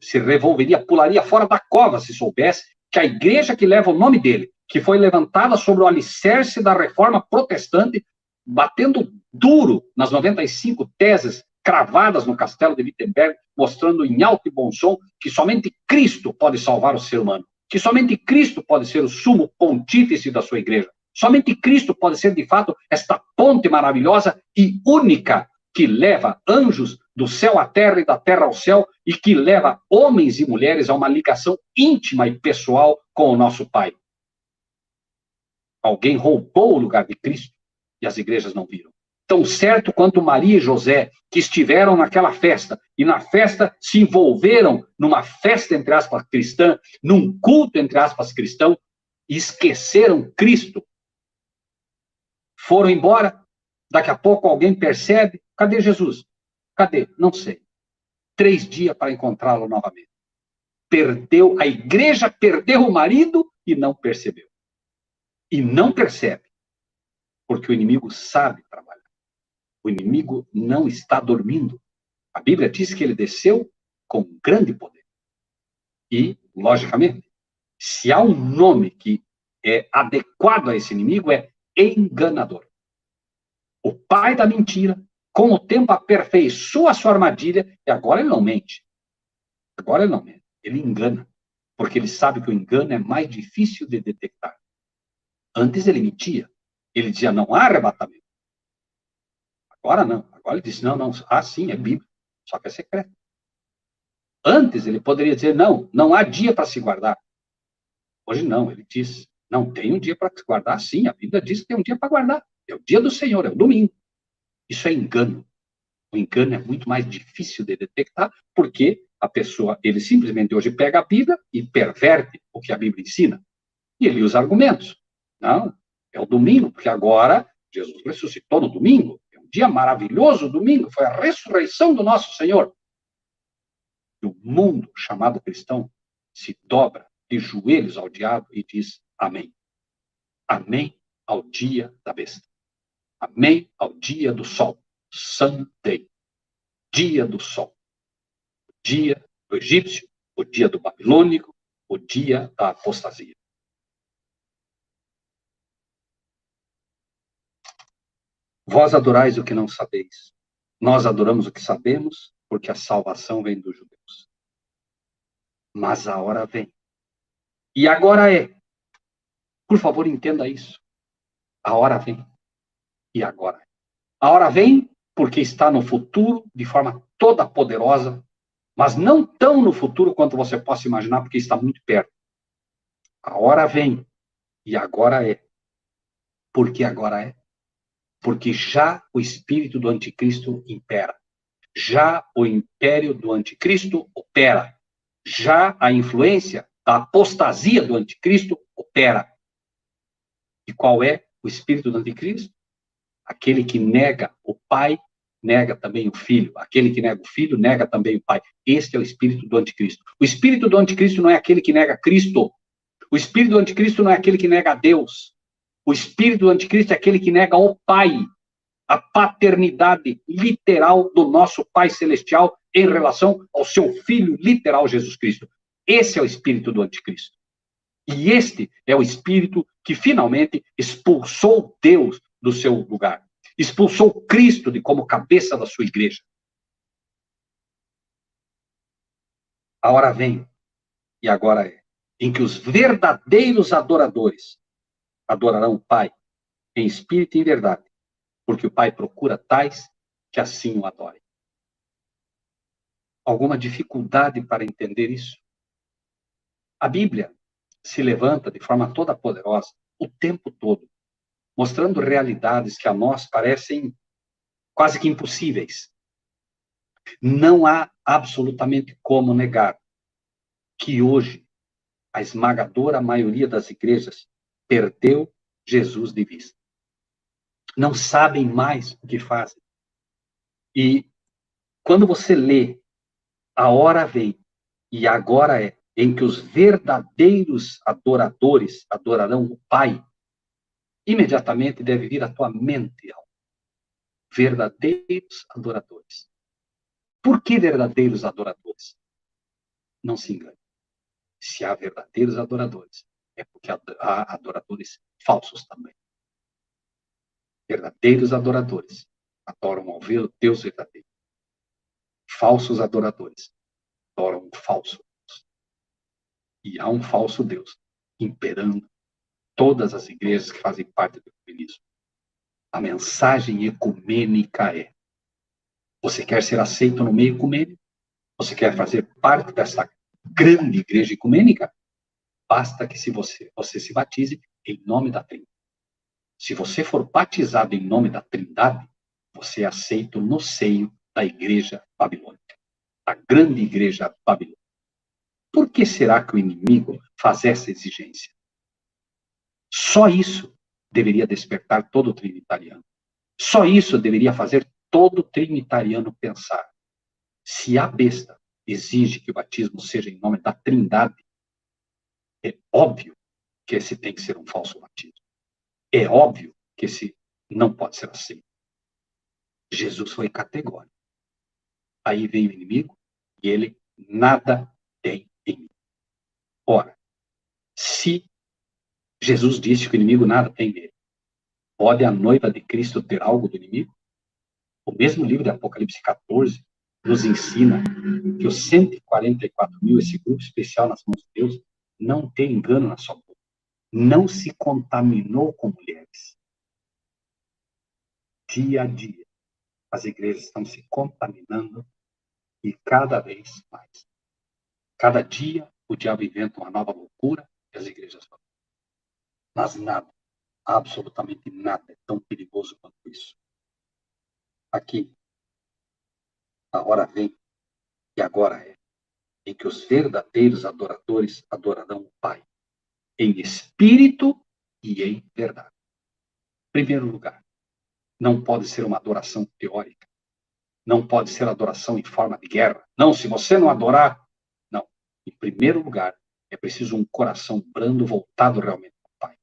Speaker 2: se revolveria, pularia fora da cova se soubesse que a igreja que leva o nome dele, que foi levantada sobre o alicerce da reforma protestante, batendo duro nas 95 teses cravadas no castelo de Wittenberg, mostrando em alto e bom som que somente Cristo pode salvar o ser humano, que somente Cristo pode ser o sumo pontífice da sua igreja, somente Cristo pode ser, de fato, esta ponte maravilhosa e única que leva anjos do céu à terra e da terra ao céu e que leva homens e mulheres a uma ligação íntima e pessoal com o nosso Pai. Alguém roubou o lugar de Cristo e as igrejas não viram. Tão certo quanto Maria e José, que estiveram naquela festa, e na festa se envolveram numa festa, entre aspas, cristã, num culto, entre aspas, cristão, e esqueceram Cristo. Foram embora, daqui a pouco alguém percebe, cadê Jesus? Cadê? Não sei. 3 dias para encontrá-lo novamente. A igreja perdeu o marido e não percebeu. E não percebe, porque o inimigo sabe trabalhar. O inimigo não está dormindo. A Bíblia diz que ele desceu com grande poder. E, logicamente, se há um nome que é adequado a esse inimigo, é enganador. O pai da mentira, com o tempo aperfeiçoa a sua armadilha, e agora ele não mente. Agora ele não mente. Ele engana. Porque ele sabe que o engano é mais difícil de detectar. Antes ele mentia. Ele dizia, não há arrebatamento. Agora não. Agora ele diz, não, sim, é Bíblia. só que é secreto. Antes ele poderia dizer, não, não há dia para se guardar. Hoje não, ele diz, não, tem um dia para se guardar, sim, a Bíblia diz que tem um dia para guardar. É o dia do Senhor, é o domingo. Isso é engano. O engano é muito mais difícil de detectar, porque a pessoa, ele simplesmente hoje pega a Bíblia e perverte o que a Bíblia ensina. E ele usa argumentos. Não, é o domingo, porque agora Jesus ressuscitou no domingo. É um dia maravilhoso, o domingo, foi a ressurreição do nosso Senhor. E o mundo chamado cristão se dobra de joelhos ao diabo e diz amém. Amém ao dia da besta. Amém ao dia do sol. Sunday. Dia do sol. O dia do egípcio, o dia do babilônico, o dia da apostasia. Vós adorais o que não sabeis. Nós adoramos o que sabemos, porque a salvação vem dos judeus. Mas a hora vem. E agora é. Por favor, entenda isso. A hora vem. E agora é. A hora vem porque está no futuro, de forma toda poderosa, mas não tão no futuro quanto você possa imaginar, porque está muito perto. A hora vem. E agora é. Por que agora é? Porque já o espírito do anticristo impera. Já o império do anticristo opera. Já a influência da apostasia do anticristo opera. E qual é o espírito do anticristo? Aquele que nega o pai, nega também o filho. Aquele que nega o filho, nega também o pai. Este é o espírito do anticristo. O espírito do anticristo não é aquele que nega Cristo. O espírito do anticristo não é aquele que nega Deus. O espírito do anticristo é aquele que nega o pai. A paternidade literal do nosso Pai Celestial em relação ao seu Filho literal, Jesus Cristo. Esse é o espírito do anticristo. E este é o espírito que finalmente expulsou Deus do seu lugar. Expulsou Cristo de como cabeça da sua igreja. A hora vem, e agora é, em que os verdadeiros adoradores adorarão o Pai em espírito e em verdade, porque o Pai procura tais que assim o adorem. Alguma dificuldade para entender isso? A Bíblia se levanta de forma toda poderosa, o tempo todo, mostrando realidades que a nós parecem quase que impossíveis. Não há absolutamente como negar que hoje a esmagadora maioria das igrejas perdeu Jesus de vista. Não sabem mais o que fazem. E quando você lê a hora vem e agora é em que os verdadeiros adoradores adorarão o Pai, imediatamente deve vir à tua mente verdadeiros adoradores. Por que verdadeiros adoradores? Não se engane. Se há verdadeiros adoradores, é porque há adoradores falsos também. Verdadeiros adoradores adoram ao Deus verdadeiro. Falsos adoradores adoram um falso Deus. E há um falso Deus imperando todas as igrejas que fazem parte do ecumenismo. A mensagem ecumênica é: você quer ser aceito no meio ecumênico? Você quer fazer parte dessa grande igreja ecumênica? Basta que você se batize em nome da Trindade. Se você for batizado em nome da Trindade, você é aceito no seio da igreja babilônica, a grande igreja babilônica. Por que será que o inimigo faz essa exigência? Só isso deveria despertar todo trinitariano. Só isso deveria fazer todo trinitariano pensar. Se a besta exige que o batismo seja em nome da Trindade, é óbvio que esse tem que ser um falso batismo. É óbvio que esse não pode ser aceito. Jesus foi categórico. Aí vem o inimigo e ele nada tem em mim. Ora, se Jesus disse que o inimigo nada tem nele, pode a noiva de Cristo ter algo do inimigo? O mesmo livro de Apocalipse 14 nos ensina que os 144 mil, esse grupo especial nas mãos de Deus, não tem engano na sua boca. Não se contaminou com mulheres. Dia a dia, as igrejas estão se contaminando E cada vez mais. Cada dia, o diabo inventa uma nova loucura e as igrejas vão. Mas nada, absolutamente nada é tão perigoso quanto isso. Aqui, a hora vem, e agora é, em que os verdadeiros adoradores adorarão o Pai, em espírito e em verdade. Em primeiro lugar, não pode ser uma adoração teórica. Não pode ser adoração em forma de guerra. Não, se você não adorar, não. Em primeiro lugar, é preciso um coração brando voltado realmente para o Pai.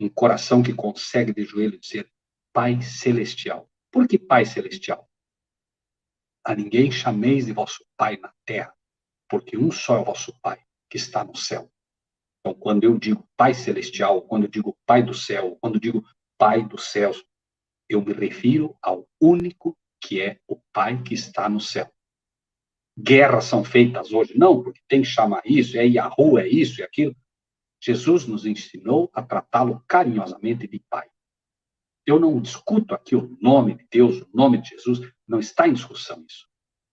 Speaker 2: Um coração que consegue de joelho dizer, Pai Celestial. Por que Pai Celestial? A ninguém chameis de vosso Pai na terra, porque um só é o vosso Pai, que está no céu. Então, quando eu digo Pai Celestial, quando eu digo Pai do céu, quando eu digo Pai dos céus, eu me refiro ao único que é o Pai que está no céu. Guerras são feitas hoje? Não, porque tem que chamar isso, é Yahoo, é isso e aquilo. Jesus nos ensinou a tratá-lo carinhosamente de Pai. Eu não discuto aqui o nome de Deus, o nome de Jesus, não está em discussão isso.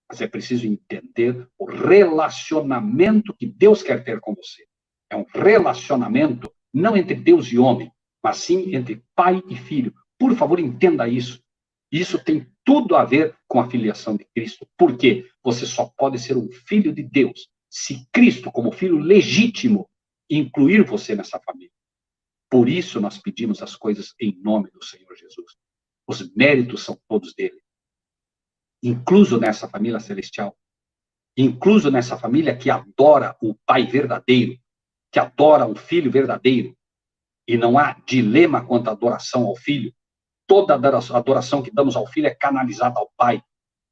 Speaker 2: Mas é preciso entender o relacionamento que Deus quer ter com você. É um relacionamento não entre Deus e homem, mas sim entre pai e filho. Por favor, entenda isso. Isso tem tudo a ver com a filiação de Cristo. Por quê? Você só pode ser um filho de Deus se Cristo, como filho legítimo, incluir você nessa família. Por isso nós pedimos as coisas em nome do Senhor Jesus. Os méritos são todos dele. Incluso nessa família celestial. Incluso nessa família que adora o Pai verdadeiro, que adora um Filho verdadeiro. E não há dilema quanto à adoração ao Filho. Toda adoração que damos ao Filho é canalizada ao Pai.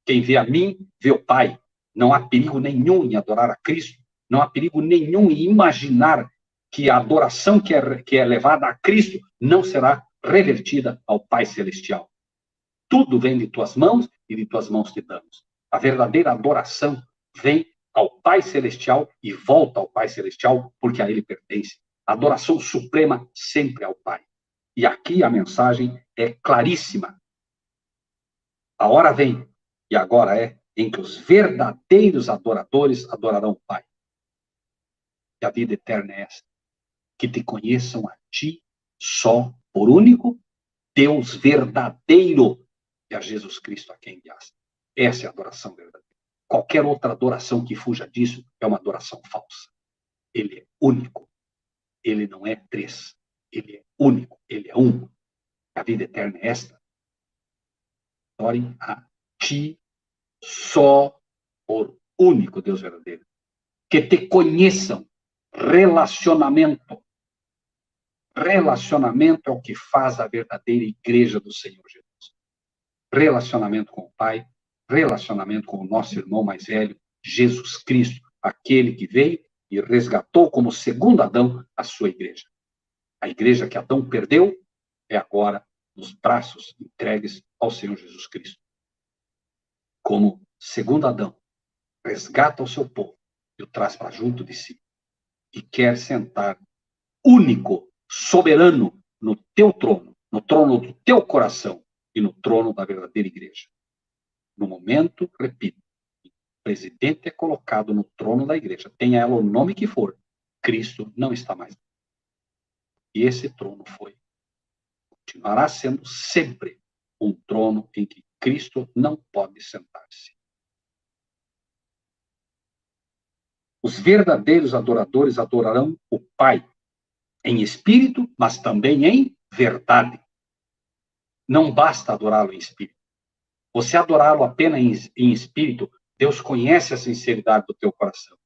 Speaker 2: Quem vê a mim, vê o Pai. Não há perigo nenhum em adorar a Cristo. Não há perigo nenhum em imaginar que a adoração que é levada a Cristo não será revertida ao Pai Celestial. Tudo vem de tuas mãos e de tuas mãos te damos. A verdadeira adoração vem ao Pai Celestial e volta ao Pai Celestial porque a Ele pertence. A adoração suprema sempre ao Pai. E aqui a mensagem é claríssima. A hora vem, e agora é, em que os verdadeiros adoradores adorarão o Pai. E a vida eterna é esta, que te conheçam a ti só, por único, Deus verdadeiro, e a Jesus Cristo a quem enviaste. Essa é a adoração verdadeira. Qualquer outra adoração que fuja disso é uma adoração falsa. Ele é único. Ele não é três. Ele é único. Ele é um. A vida eterna é esta. Adorem a ti só, por único Deus verdadeiro. Que te conheçam. Relacionamento. Relacionamento é o que faz a verdadeira igreja do Senhor Jesus. Relacionamento com o Pai, relacionamento com o nosso irmão mais velho, Jesus Cristo, aquele que veio e resgatou como segundo Adão a sua igreja. A igreja que Adão perdeu é agora nos braços entregues ao Senhor Jesus Cristo. Como segundo Adão, resgata o seu povo e o traz para junto de si. E quer sentar único, soberano, no teu trono, no trono do teu coração e no trono da verdadeira igreja. No momento, repito, o presidente é colocado no trono da igreja, tenha ela o nome que for, Cristo não está mais. E esse trono continuará sendo sempre um trono em que Cristo não pode sentar-se. Os verdadeiros adoradores adorarão o Pai em espírito, mas também em verdade. Não basta adorá-lo em espírito. Você adorá-lo apenas em espírito, Deus conhece a sinceridade do teu coração.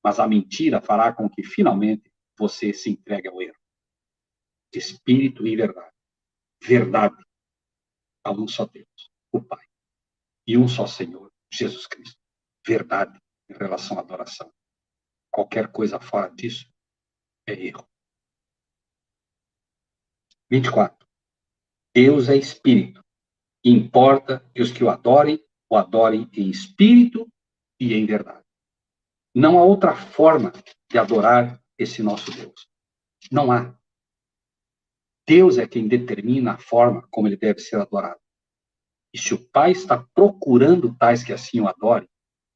Speaker 2: Mas a mentira fará com que, finalmente, você se entregue ao erro. Espírito e verdade. Verdade a um só Deus, o Pai. E um só Senhor, Jesus Cristo. Verdade em relação à adoração. Qualquer coisa fora disso é erro. 24. Deus é espírito. Importa que os que o adorem em espírito e em verdade. Não há outra forma de adorar esse nosso Deus. Não há. Deus é quem determina a forma como ele deve ser adorado. E se o Pai está procurando tais que assim o adorem,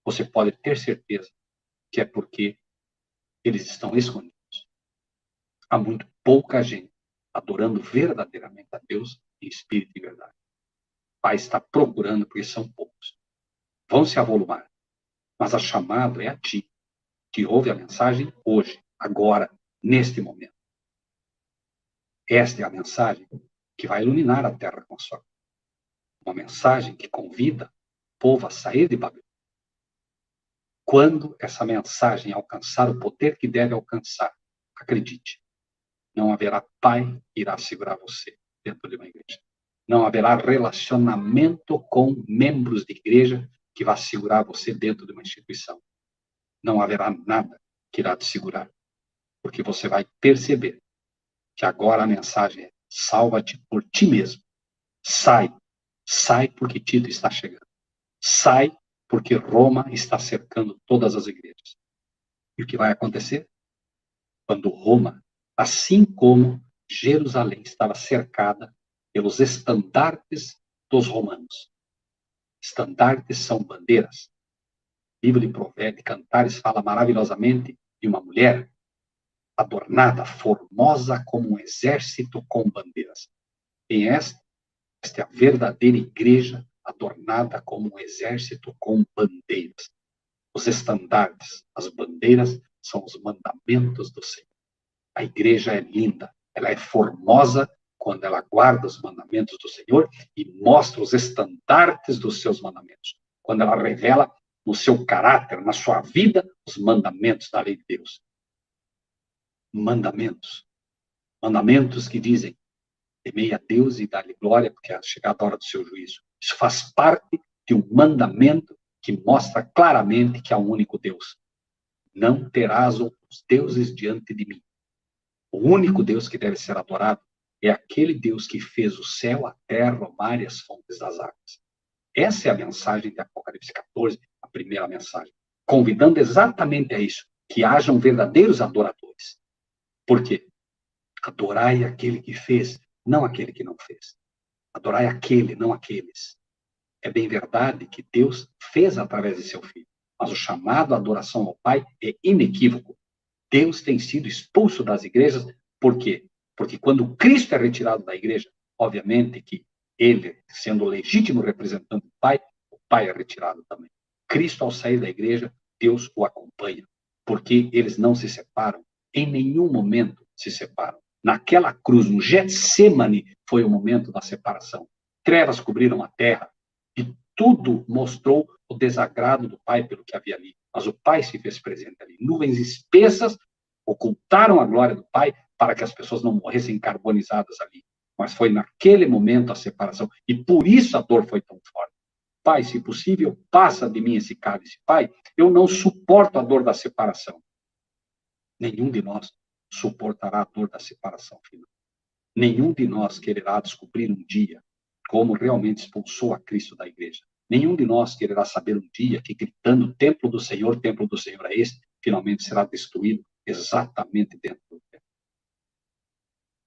Speaker 2: você pode ter certeza que é porque eles estão escondidos. Há muito pouca gente adorando verdadeiramente a Deus em espírito e verdade. O Pai está procurando, porque são poucos. Vão se avolumar. Mas a chamada é a ti, que ouve a mensagem hoje, agora, neste momento. Esta é a mensagem que vai iluminar a terra com a sua. Uma mensagem que convida o povo a sair de Babilônia. Quando essa mensagem alcançar o poder que deve alcançar, acredite, não haverá pai que irá segurar você dentro de uma igreja. Não haverá relacionamento com membros de igreja que vá segurar você dentro de uma instituição. Não haverá nada que irá te segurar, porque você vai perceber que agora a mensagem é: salva-te por ti mesmo. Sai porque Tito está chegando. Sai porque Roma está cercando todas as igrejas. E o que vai acontecer? Quando Roma, assim como Jerusalém estava cercada pelos estandartes dos romanos. Estandartes são bandeiras. O livro de Provérbios, Cantares, fala maravilhosamente de uma mulher adornada, formosa como um exército com bandeiras. E esta é a verdadeira igreja adornada como um exército com bandeiras. Os estandartes, as bandeiras, são os mandamentos do Senhor. A igreja é linda, ela é formosa quando ela guarda os mandamentos do Senhor e mostra os estandartes dos seus mandamentos. Quando ela revela no seu caráter, na sua vida, os mandamentos da lei de Deus. Mandamentos. Mandamentos que dizem: temei a Deus e dá-lhe glória, porque é chegada a hora do seu juízo. Isso faz parte de um mandamento que mostra claramente que há um único Deus. Não terás outros deuses diante de mim. O único Deus que deve ser adorado é aquele Deus que fez o céu, a terra, o mar e as fontes das águas. Essa é a mensagem de Apocalipse 14, a primeira mensagem. Convidando exatamente a isso, que hajam verdadeiros adoradores. Por quê? Adorai aquele que fez, não aquele que não fez. Adorai aquele, não aqueles. É bem verdade que Deus fez através de seu Filho, mas o chamado à adoração ao Pai é inequívoco. Deus tem sido expulso das igrejas, por quê? Porque quando Cristo é retirado da igreja, obviamente que ele, sendo o legítimo representante do Pai, o Pai é retirado também. Cristo, ao sair da igreja, Deus o acompanha, porque eles não se separam, em nenhum momento se separam. Naquela cruz, no Getsêmani, foi o momento da separação. Trevas cobriram a terra e tudo mostrou o desagrado do Pai pelo que havia ali. Mas o Pai se fez presente ali. Nuvens espessas ocultaram a glória do Pai para que as pessoas não morressem carbonizadas ali. Mas foi naquele momento a separação. E por isso a dor foi tão forte. Pai, se possível, passa de mim esse cálice. Pai, eu não suporto a dor da separação. Nenhum de nós suportará a dor da separação final. Nenhum de nós quererá descobrir um dia como realmente expulsou a Cristo da igreja. Nenhum de nós quererá saber um dia que, gritando, templo do Senhor é este, finalmente será destruído exatamente dentro do templo.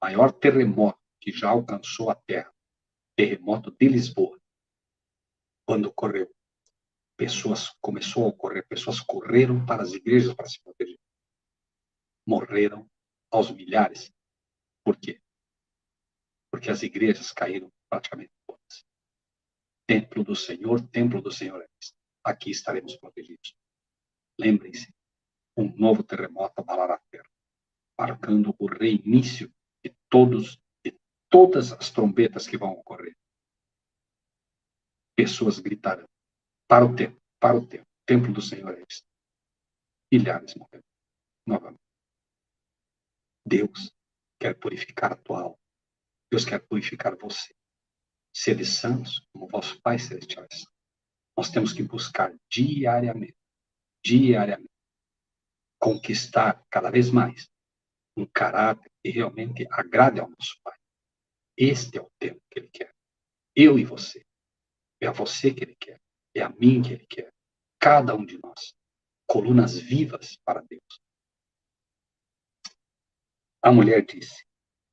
Speaker 2: O maior terremoto que já alcançou a terra, terremoto de Lisboa, quando ocorreu, começou a ocorrer, pessoas correram para as igrejas para se proteger. Morreram aos milhares. Por quê? Porque as igrejas caíram praticamente todas. Templo do Senhor é este. Aqui estaremos protegidos. Lembrem-se, um novo terremoto abalará a terra, marcando o reinício de todas as trombetas que vão ocorrer. Pessoas gritarão: para o templo, templo do Senhor é este. Milhares morrerão novamente. Deus quer purificar a tua alma. Deus quer purificar você. Sede santos, como vosso Pai Celestial é santo. Nós temos que buscar diariamente, conquistar cada vez mais um caráter que realmente agrade ao nosso Pai. Este é o tempo que Ele quer. Eu e você. É a você que Ele quer. É a mim que Ele quer. Cada um de nós. Colunas vivas para Deus. A mulher disse: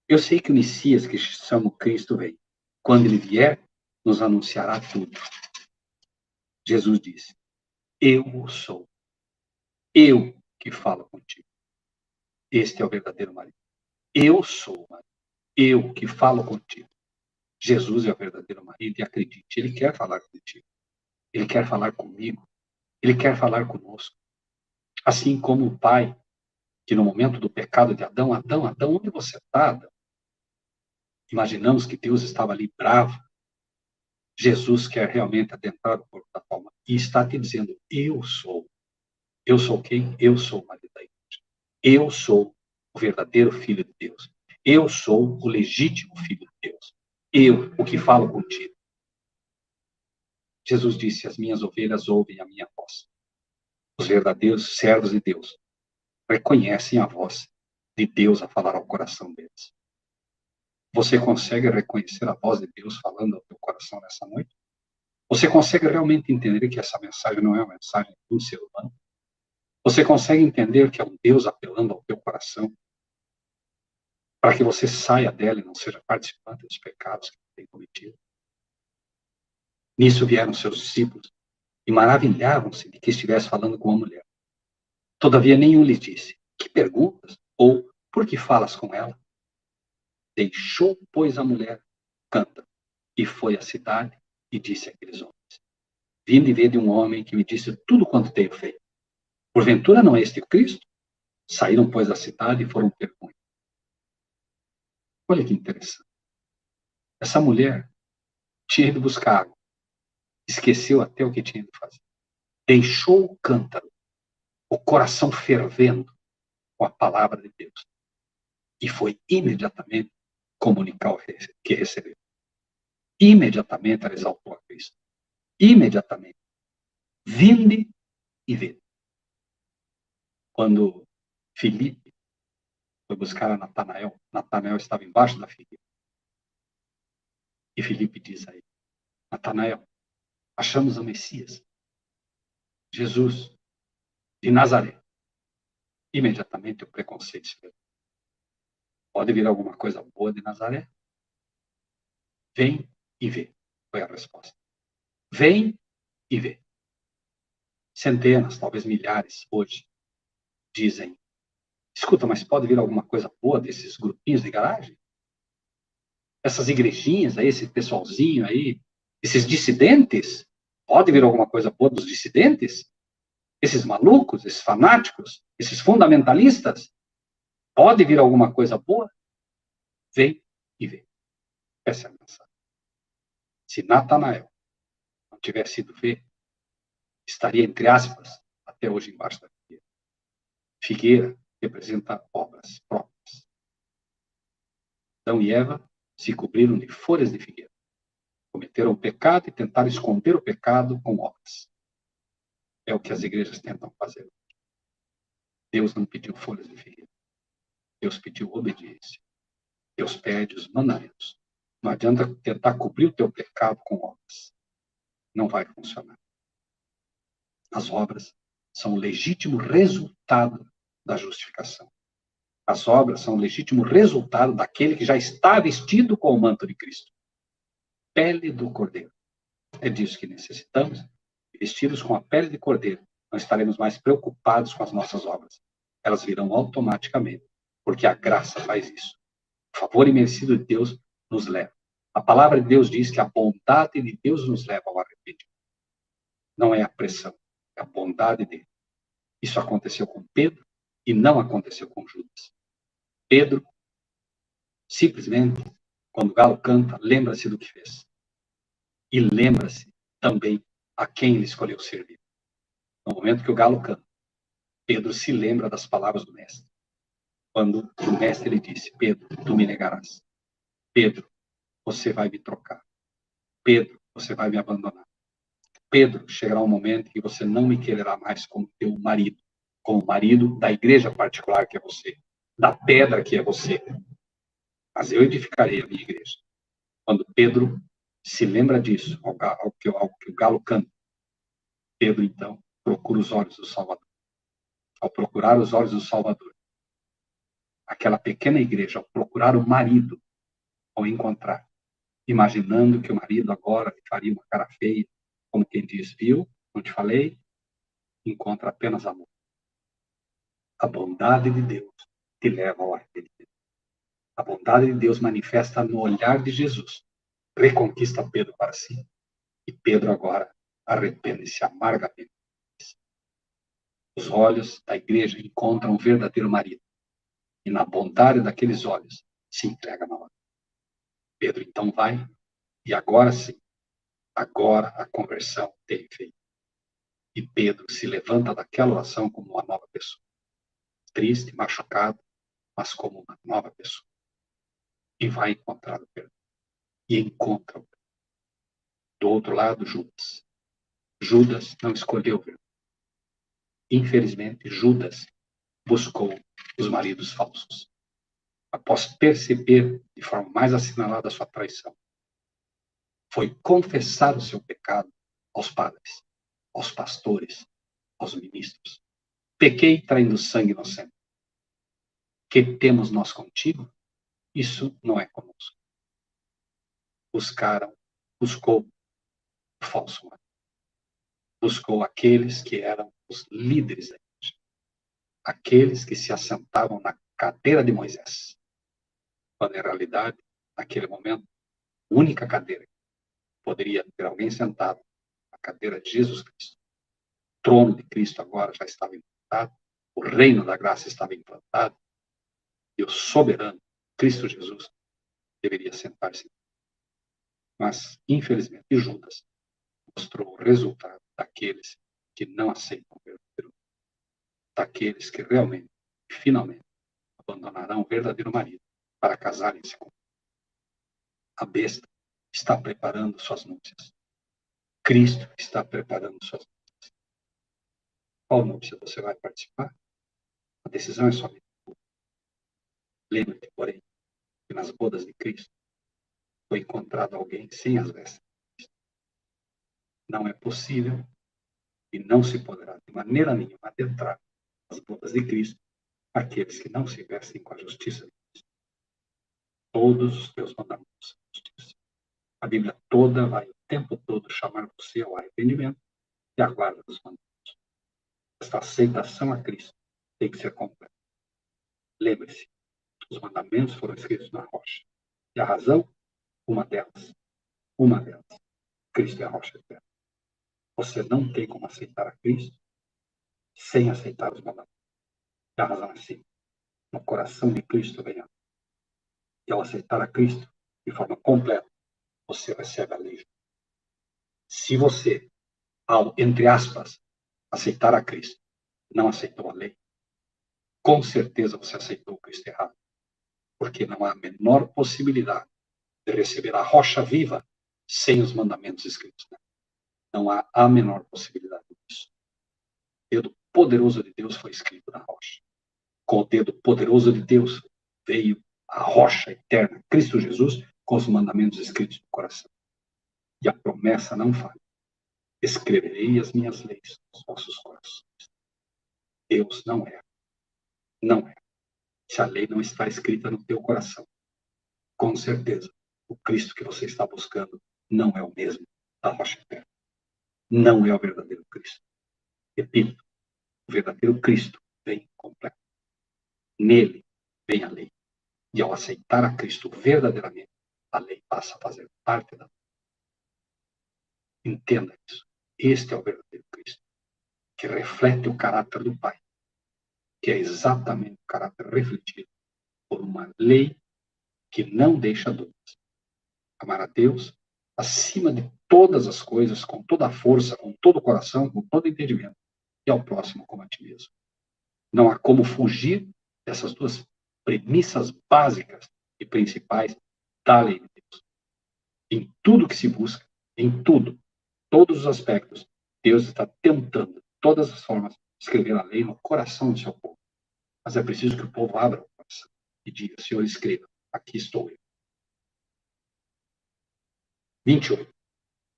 Speaker 2: eu sei que o Messias, que chama Cristo, vem. Quando Ele vier, nos anunciará tudo. Jesus disse: Eu sou. Eu que falo contigo. Este é o verdadeiro marido. Eu sou o marido. Eu que falo contigo. Jesus é o verdadeiro marido e acredite, ele quer falar contigo. Ele quer falar comigo. Ele quer falar conosco. Assim como o pai, que no momento do pecado de Adão, onde você está, Adão? Imaginamos que Deus estava ali bravo. Jesus quer realmente adentrar o corpo da tua mãe e está te dizendo, eu sou. Eu sou quem? Eu sou o marido da igreja. Eu sou o verdadeiro filho de Deus. Eu sou o legítimo filho de Deus. Eu, o que falo contigo. Jesus disse, as minhas ovelhas ouvem a minha voz. Os verdadeiros servos de Deus reconhecem a voz de Deus a falar ao coração deles. Você consegue reconhecer a voz de Deus falando ao teu coração nessa noite? Você consegue realmente entender que essa mensagem não é uma mensagem de um ser humano? Você consegue entender que é um Deus apelando ao teu coração para que você saia dela e não seja participante dos pecados que tem cometido? Nisso vieram seus discípulos e maravilhavam-se de que estivesse falando com uma mulher. Todavia nenhum lhes disse, que perguntas? Ou, por que falas com ela? Deixou, pois, a mulher, canta, e foi à cidade e disse àqueles homens, vinde ver de um homem que me disse tudo quanto tenho feito. Porventura não é este o Cristo? Saíram, pois, da cidade e foram ter com ele. Olha que interessante. Essa mulher tinha ido buscar água. Esqueceu até o que tinha de fazer. Deixou o cântaro, o coração fervendo com a palavra de Deus. E foi imediatamente comunicar o que recebeu. Imediatamente ela exaltou a Cristo. Imediatamente. Vinde e vede. Quando Filipe foi buscar a Natanael, Natanael estava embaixo da figueira. E Filipe diz a ele, Natanael, achamos o Messias, Jesus, de Nazaré. Imediatamente o preconceito se levou. Pode vir alguma coisa boa de Nazaré? Vem e vê, foi a resposta. Vem e vê. Centenas, talvez milhares, hoje, dizem, escuta, mas pode vir alguma coisa boa desses grupinhos de garagem? Essas igrejinhas aí, esse pessoalzinho aí, esses dissidentes? Pode vir alguma coisa boa dos dissidentes? Esses malucos, esses fanáticos, esses fundamentalistas? Pode vir alguma coisa boa? Vem e vê. Essa é a mensagem. Se Natanael não tivesse ido ver, estaria, entre aspas, até hoje embaixo da figueira. Figueira representa obras próprias. Adão e Eva se cobriram de folhas de figueira. Cometeram o pecado e tentaram esconder o pecado com obras. É o que as igrejas tentam fazer. Deus não pediu folhas de figueira. Deus pediu obediência. Deus pede os mandamentos. Não adianta tentar cobrir o teu pecado com obras. Não vai funcionar. As obras são o legítimo resultado da justificação. As obras são o legítimo resultado daquele que já está vestido com o manto de Cristo. Pele do Cordeiro. É disso que necessitamos. Vestidos com a pele de Cordeiro, não estaremos mais preocupados com as nossas obras. Elas virão automaticamente, porque a graça faz isso. O favor imerecido de Deus nos leva. A palavra de Deus diz que a bondade de Deus nos leva ao arrependimento. Não é a pressão, é a bondade dele. Isso aconteceu com Pedro e não aconteceu com Judas. Pedro, simplesmente, quando o galo canta, lembra-se do que fez. E lembra-se também a quem ele escolheu servir. No momento que o galo canta, Pedro se lembra das palavras do mestre. Quando o mestre lhe disse, Pedro, tu me negarás. Pedro, você vai me trocar. Pedro, você vai me abandonar. Pedro, chegará um momento que você não me quererá mais como teu marido, como marido da igreja particular que é você, da pedra que é você. Mas eu edificarei a minha igreja. Quando Pedro se lembra disso, ao que o galo canta, Pedro, então, procura os olhos do Salvador. Ao procurar os olhos do Salvador, aquela pequena igreja, ao procurar o marido, ao encontrar, imaginando que o marido agora faria uma cara feia, como quem diz, viu? Não te falei? encontra apenas amor. A bondade de Deus te leva ao arrependimento. A bondade de Deus manifesta no olhar de Jesus. Reconquista Pedro para si. E Pedro agora arrepende-se amargamente. Os olhos da igreja encontram o verdadeiro marido. E na bondade daqueles olhos se entrega na hora. Pedro então vai, e agora sim, agora a conversão tem efeito. E Pedro se levanta daquela oração como uma nova pessoa. Triste, machucado, mas como uma nova pessoa. E vai encontrar o perdão. E encontra o perdão. Do outro lado, Judas. Judas não escolheu o perdão. Infelizmente, Judas buscou os maridos falsos. Após perceber de forma mais assinalada a sua traição, foi confessar o seu pecado aos padres, aos pastores, aos ministros. Pequei traindo sangue inocente. Que temos nós contigo? Isso não é conosco. Buscou o falso marido. Buscou aqueles que eram os líderes da igreja. Aqueles que se assentavam na cadeira de Moisés. Quando, em realidade, naquele momento, a única cadeira que poderia ter alguém sentado, a cadeira de Jesus Cristo. O trono de Cristo agora já estava implantado, o reino da graça estava implantado, e o soberano, Cristo Jesus, deveria sentar-se. Mas, infelizmente, Judas mostrou o resultado daqueles que não aceitam o verdadeiro, daqueles que realmente, finalmente, abandonarão o verdadeiro marido para casarem-se com ele. A besta está preparando suas núpcias. Cristo está preparando suas núpcias. Qual núpcia você vai participar? A decisão é somente tua. Lembre-te, porém, que nas bodas de Cristo foi encontrado alguém sem as vestes de Cristo. Não é possível e não se poderá de maneira nenhuma adentrar nas bodas de Cristo aqueles que não se vestem com a justiça de Cristo. Todos os teus mandamentos são justiça. A Bíblia toda vai o tempo todo chamar você ao arrependimento e à guarda dos mandamentos. Esta aceitação a Cristo tem que ser completa. Lembre-se, os mandamentos foram escritos na rocha. E a razão? Uma delas, Cristo é a rocha eterna. Você não tem como aceitar a Cristo sem aceitar os mandamentos. E a razão é simples. No coração de Cristo vem a lei. E ao aceitar a Cristo de forma completa, você recebe a lei. Se você, ao, entre aspas, aceitar a Cristo, não aceitou a lei, com certeza você aceitou o Cristo errado. Porque não há a menor possibilidade de receber a rocha viva sem os mandamentos escritos. Não há a menor possibilidade disso. O dedo poderoso de Deus foi escrito na rocha. Com o dedo poderoso de Deus veio a rocha eterna, Cristo Jesus, com os mandamentos escritos no coração. E a promessa não falha. Escreverei as minhas leis nos vossos corações. Deus não erra. Não erra. Se a lei não está escrita no teu coração, com certeza, o Cristo que você está buscando não é o mesmo da rocha eterna. Não é o verdadeiro Cristo. Repito, o verdadeiro Cristo vem completo. Nele vem a lei. E ao aceitar a Cristo verdadeiramente, a lei passa a fazer parte da lei. Entenda isso. Este é o verdadeiro Cristo, que reflete o caráter do Pai, que é exatamente o caráter refletido por uma lei que não deixa dúvidas. Amar a Deus acima de todas as coisas, com toda a força, com todo o coração, com todo o entendimento, e ao próximo como a ti mesmo. Não há como fugir dessas duas premissas básicas e principais da lei de Deus. Em tudo que se busca, em tudo, todos os aspectos, Deus está tentando, de todas as formas, escrever a lei no coração do seu povo. Mas é preciso que o povo abra o coração e diga: Senhor, escreva, aqui estou eu. 28.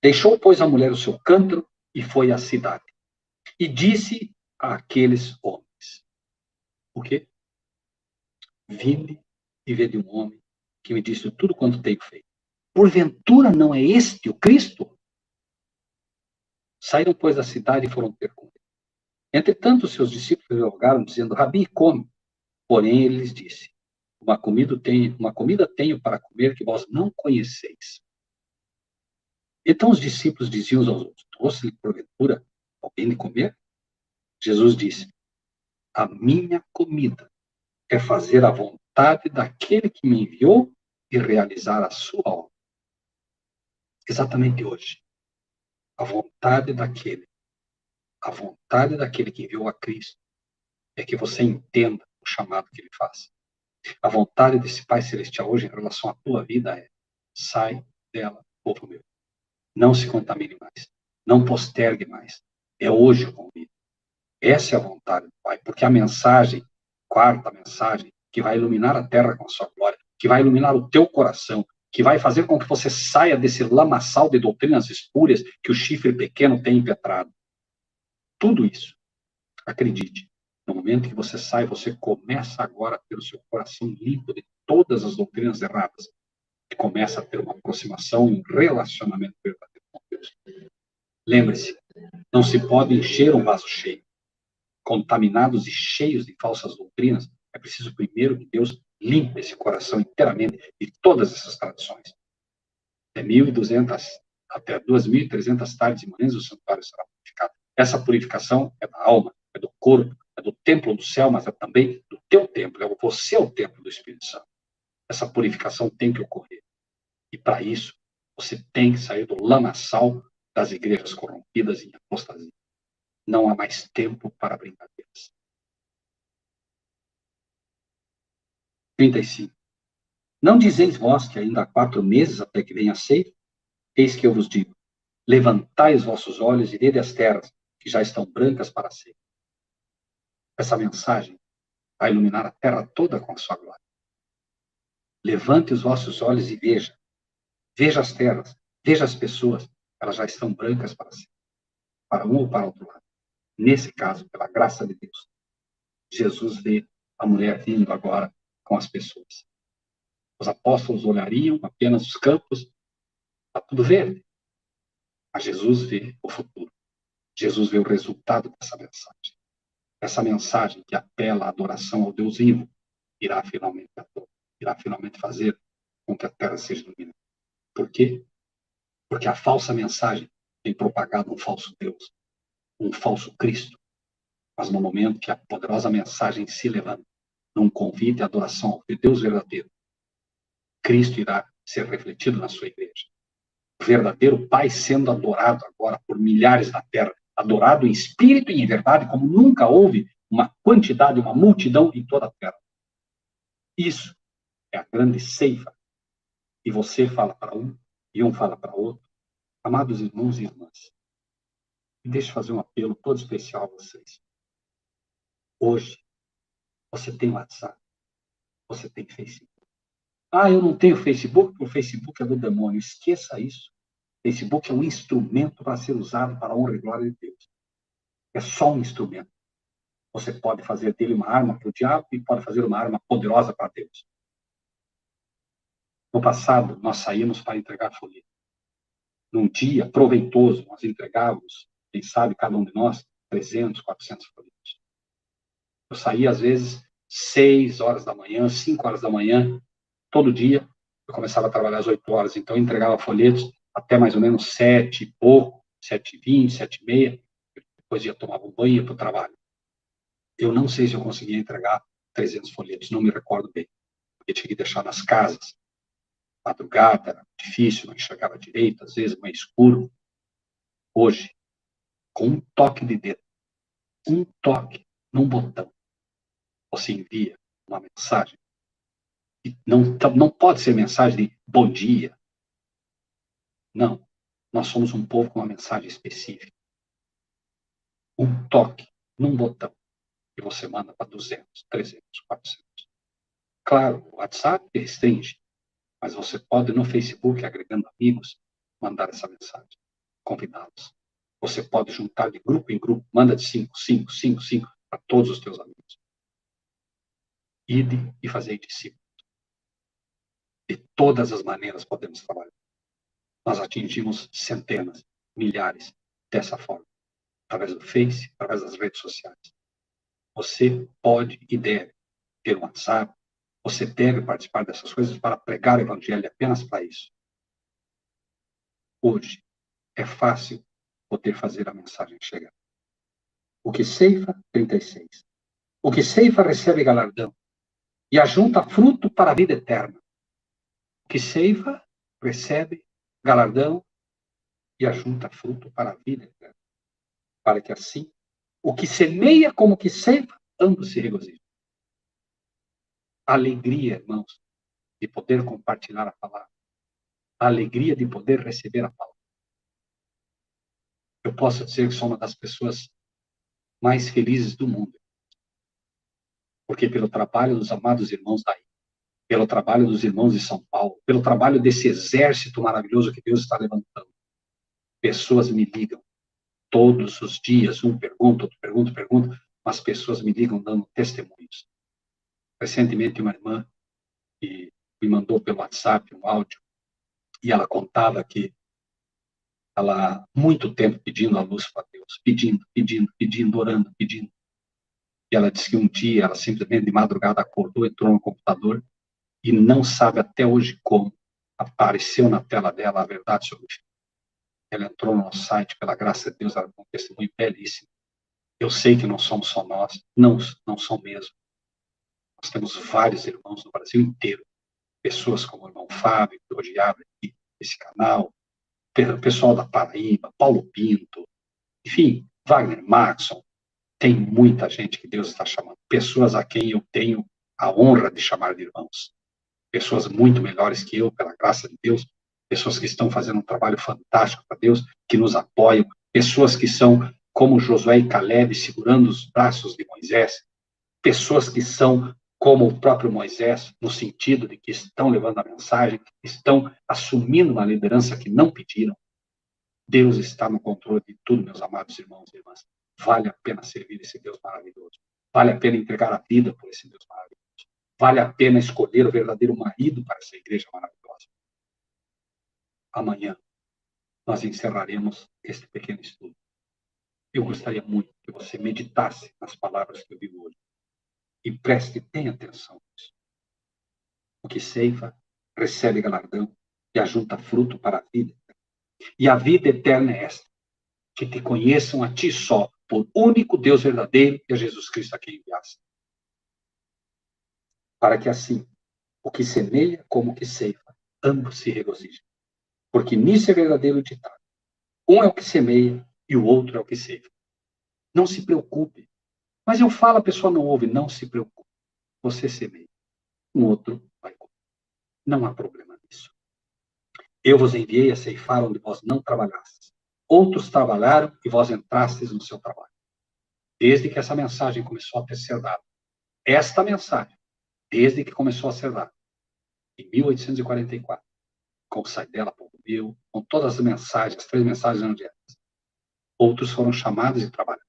Speaker 2: Deixou, pois, a mulher o seu cântaro e foi à cidade. E disse àqueles homens: o quê? Vinde e vede um homem que me disse tudo quanto tenho feito. Porventura não é este o Cristo? Saíram, pois, da cidade e foram ter com ele. Entretanto, os seus discípulos rogaram, dizendo: Rabi, come. Porém, ele lhes disse: uma comida tenho para comer que vós não conheceis. Então os discípulos diziam aos outros: trouxe-lhe porventura alguém de comer? Jesus disse: a minha comida é fazer a vontade daquele que me enviou e realizar a sua obra. Exatamente hoje. A vontade daquele que enviou a Cristo é que você entenda o chamado que ele faz. A vontade desse Pai Celestial hoje em relação à tua vida é: sai dela, povo meu. Não se contamine mais. Não postergue mais. É hoje o convite. Essa é a vontade do Pai, porque a mensagem, quarta mensagem, que vai iluminar a terra com a sua glória, que vai iluminar o teu coração, que vai fazer com que você saia desse lamaçal de doutrinas espúrias que o chifre pequeno tem impetrado. Tudo isso, acredite, no momento que você sai, você começa agora a ter o seu coração limpo de todas as doutrinas erradas, e começa a ter uma aproximação e um relacionamento verdadeiro com Deus. Lembre-se, não se pode encher um vaso cheio. Contaminados e cheios de falsas doutrinas, é preciso primeiro que Deus limpe esse coração inteiramente de todas essas tradições. De 1.200 até 2.300 tardes e manhãs o santuário será purificado. Essa purificação é da alma, é do corpo, é do templo do céu, mas é também do teu templo. Você é o templo do Espírito Santo. Essa purificação tem que ocorrer. E para isso, você tem que sair do lamaçal das igrejas corrompidas em apostasia. Não há mais tempo para brincadeiras. 35. Não dizeis vós que ainda há 4 meses até que venha a ceifa? Eis que eu vos digo: levantai os vossos olhos e vede as terras, que já estão brancas para a ceifa. Essa mensagem vai iluminar a terra toda com a sua glória. Levante os vossos olhos e veja. Veja as terras, veja as pessoas, elas já estão brancas para a ceifa. Para um ou para o outro lado. Nesse caso, pela graça de Deus, Jesus vê a mulher vindo agora com as pessoas. Os apóstolos olhariam apenas os campos, está tudo verde. Mas Jesus vê o futuro. Jesus vê o resultado dessa mensagem. Essa mensagem que apela à adoração ao Deus vivo irá finalmente fazer com que a terra seja iluminada. Por quê? Porque a falsa mensagem tem propagado um falso Deus, um falso Cristo. Mas no momento que a poderosa mensagem se levanta, num convite à adoração ao Deus verdadeiro, Cristo irá ser refletido na sua igreja. O verdadeiro Pai sendo adorado agora por milhares na terra, adorado em espírito e em verdade, como nunca houve uma quantidade, uma multidão em toda a terra. Isso é a grande ceifa. E você fala para um, e um fala para outro. Amados irmãos e irmãs, deixa eu fazer um apelo todo especial a vocês. Hoje, você tem WhatsApp, você tem Facebook. Ah, eu não tenho Facebook, porque o Facebook é do demônio. Esqueça isso. Facebook é um instrumento para ser usado para a honra e glória de Deus. É só um instrumento. Você pode fazer dele uma arma para o diabo e pode fazer uma arma poderosa para Deus. No passado, nós saímos para entregar folheto. Num dia proveitoso, nós entregávamos, quem sabe, cada um de nós, 300, 400 folhetos. Eu saía, às vezes, 6 horas da manhã, 5 horas da manhã, todo dia. Eu começava a trabalhar às 8 horas, então eu entregava folhetos até mais ou menos 7 e pouco, 7h20, 7h30. Depois ia tomar um banho e ia para o trabalho. Eu não sei se eu conseguia entregar 300 folhetos, não me recordo bem. Eu tinha que deixar nas casas. Madrugada, era difícil, não enxergava direito, às vezes mais escuro. Hoje, com um toque de dedo, um toque num botão, você envia uma mensagem. E não pode ser mensagem de bom dia. Não. Nós somos um povo com uma mensagem específica. Um toque num botão que você manda para 200, 300, 400. Claro, o WhatsApp restringe, mas você pode no Facebook, agregando amigos, mandar essa mensagem, convidá-los. Você pode juntar de grupo em grupo, manda de 5 para todos os teus amigos. Ide e fazei discípulos. De todas as maneiras podemos trabalhar. Nós atingimos centenas, milhares dessa forma. através do Face, através das redes sociais. Você pode e deve ter um WhatsApp, você deve participar dessas coisas para pregar o evangelho apenas para isso. Hoje é fácil poder fazer a mensagem chegar. O que ceifa, 36. O que ceifa recebe galardão e ajunta fruto para a vida eterna. O que ceifa recebe galardão e ajunta fruto para a vida eterna. Para que assim, o que semeia como o que ceifa, ambos se regozijem. A alegria, irmãos, de poder compartilhar a palavra. A alegria de poder receber a palavra. Eu posso dizer que sou uma das pessoas mais felizes do mundo. Porque pelo trabalho dos amados irmãos daí, pelo trabalho dos irmãos de São Paulo, pelo trabalho desse exército maravilhoso que Deus está levantando, pessoas me ligam todos os dias, um pergunta, outro pergunta, mas pessoas me ligam dando testemunhos. Recentemente, uma irmã que me mandou pelo WhatsApp um áudio, e ela contava que ela, muito tempo pedindo a luz para Deus, pedindo, orando, pedindo. E ela disse que um dia, ela simplesmente de madrugada acordou, entrou no computador, e não sabe até hoje como apareceu na tela dela a verdade sobre o filho. Ela entrou no nosso site, pela graça de Deus, ela tem um testemunho belíssimo. Eu sei que não somos só nós, não são mesmo. Nós temos vários irmãos no Brasil inteiro, pessoas como o irmão Fábio, que hoje abre aqui esse canal, o pessoal da Paraíba, Paulo Pinto, enfim, Wagner Maxson. Tem muita gente que Deus está chamando, pessoas a quem eu tenho a honra de chamar de irmãos. Pessoas muito melhores que eu, pela graça de Deus, pessoas que estão fazendo um trabalho fantástico para Deus, que nos apoiam, pessoas que são como Josué e Caleb segurando os braços de Moisés, pessoas que são como o próprio Moisés, no sentido de que estão levando a mensagem, estão assumindo uma liderança que não pediram. Deus está no controle de tudo, meus amados irmãos e irmãs. Vale a pena servir esse Deus maravilhoso. Vale a pena entregar a vida por esse Deus maravilhoso. Vale a pena escolher o verdadeiro marido para essa igreja maravilhosa. Amanhã, nós encerraremos este pequeno estudo. Eu gostaria muito que você meditasse nas palavras que eu digo hoje. E preste bem atenção nisso. O que ceifa, recebe galardão e ajunta fruto para a vida. E a vida eterna é esta: que te conheçam a ti só, por único Deus verdadeiro, e a Jesus Cristo a quem enviaste. Para que assim, o que semeia como o que ceifa, ambos se regozijem. Porque nisso é verdadeiro ditado. Um é o que semeia e o outro é o que ceifa. Não se preocupe. Mas eu falo, a pessoa não ouve. Não se preocupe. Você semeia. Um outro vai comer. Não há problema nisso. Eu vos enviei a ceifar onde vós não trabalhastes. Outros trabalharam e vós entrastes no seu trabalho. Desde que essa mensagem começou a ser dada. Esta mensagem, desde que começou a ser dada, em 1844, com o Saidela, Povo Meu, com todas as mensagens, as 3 mensagens evangélicas. Outros foram chamados e trabalharam.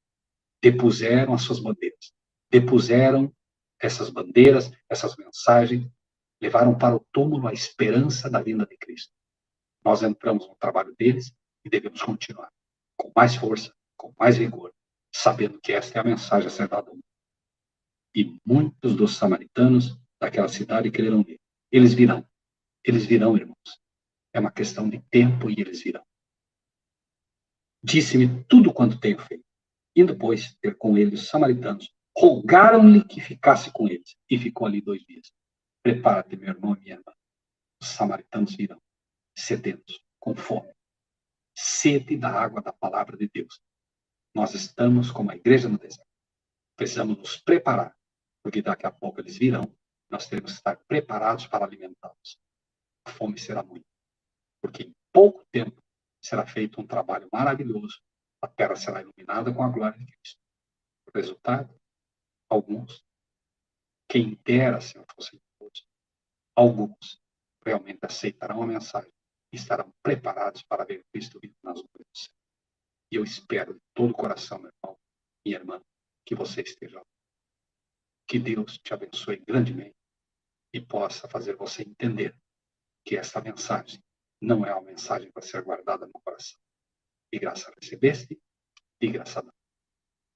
Speaker 2: Depuseram as suas bandeiras. Depuseram essas bandeiras, essas mensagens, levaram para o túmulo a esperança da vinda de Cristo. Nós entramos no trabalho deles e devemos continuar com mais força, com mais vigor, sabendo que esta é a mensagem a ser dada ao mundo. E muitos dos samaritanos daquela cidade crerão nele. Eles virão, irmãos. É uma questão de tempo e eles virão. Disse-me tudo quanto tenho feito. Indo, pois, ter com ele os samaritanos, rogaram-lhe que ficasse com eles. E ficou ali 2 dias. Prepara-te, meu irmão e minha irmã. Os samaritanos virão, sedentos, com fome. Sede da água da palavra de Deus. Nós estamos como a igreja no deserto. Precisamos nos preparar, porque daqui a pouco eles virão. Nós temos que estar preparados para alimentá-los. A fome será muita, porque em pouco tempo será feito um trabalho maravilhoso. A terra será iluminada com a glória de Cristo. O resultado? Alguns, quem dera se não fossem todos, alguns realmente aceitarão a mensagem e estarão preparados para ver Cristo vindo nas nuvens do céu. E eu espero de todo o coração, meu irmão, minha irmã, que você esteja lá. Que Deus te abençoe grandemente e possa fazer você entender que essa mensagem não é uma mensagem para ser guardada no coração. E graça recebeste, E graças a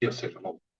Speaker 2: Deus seja louvado.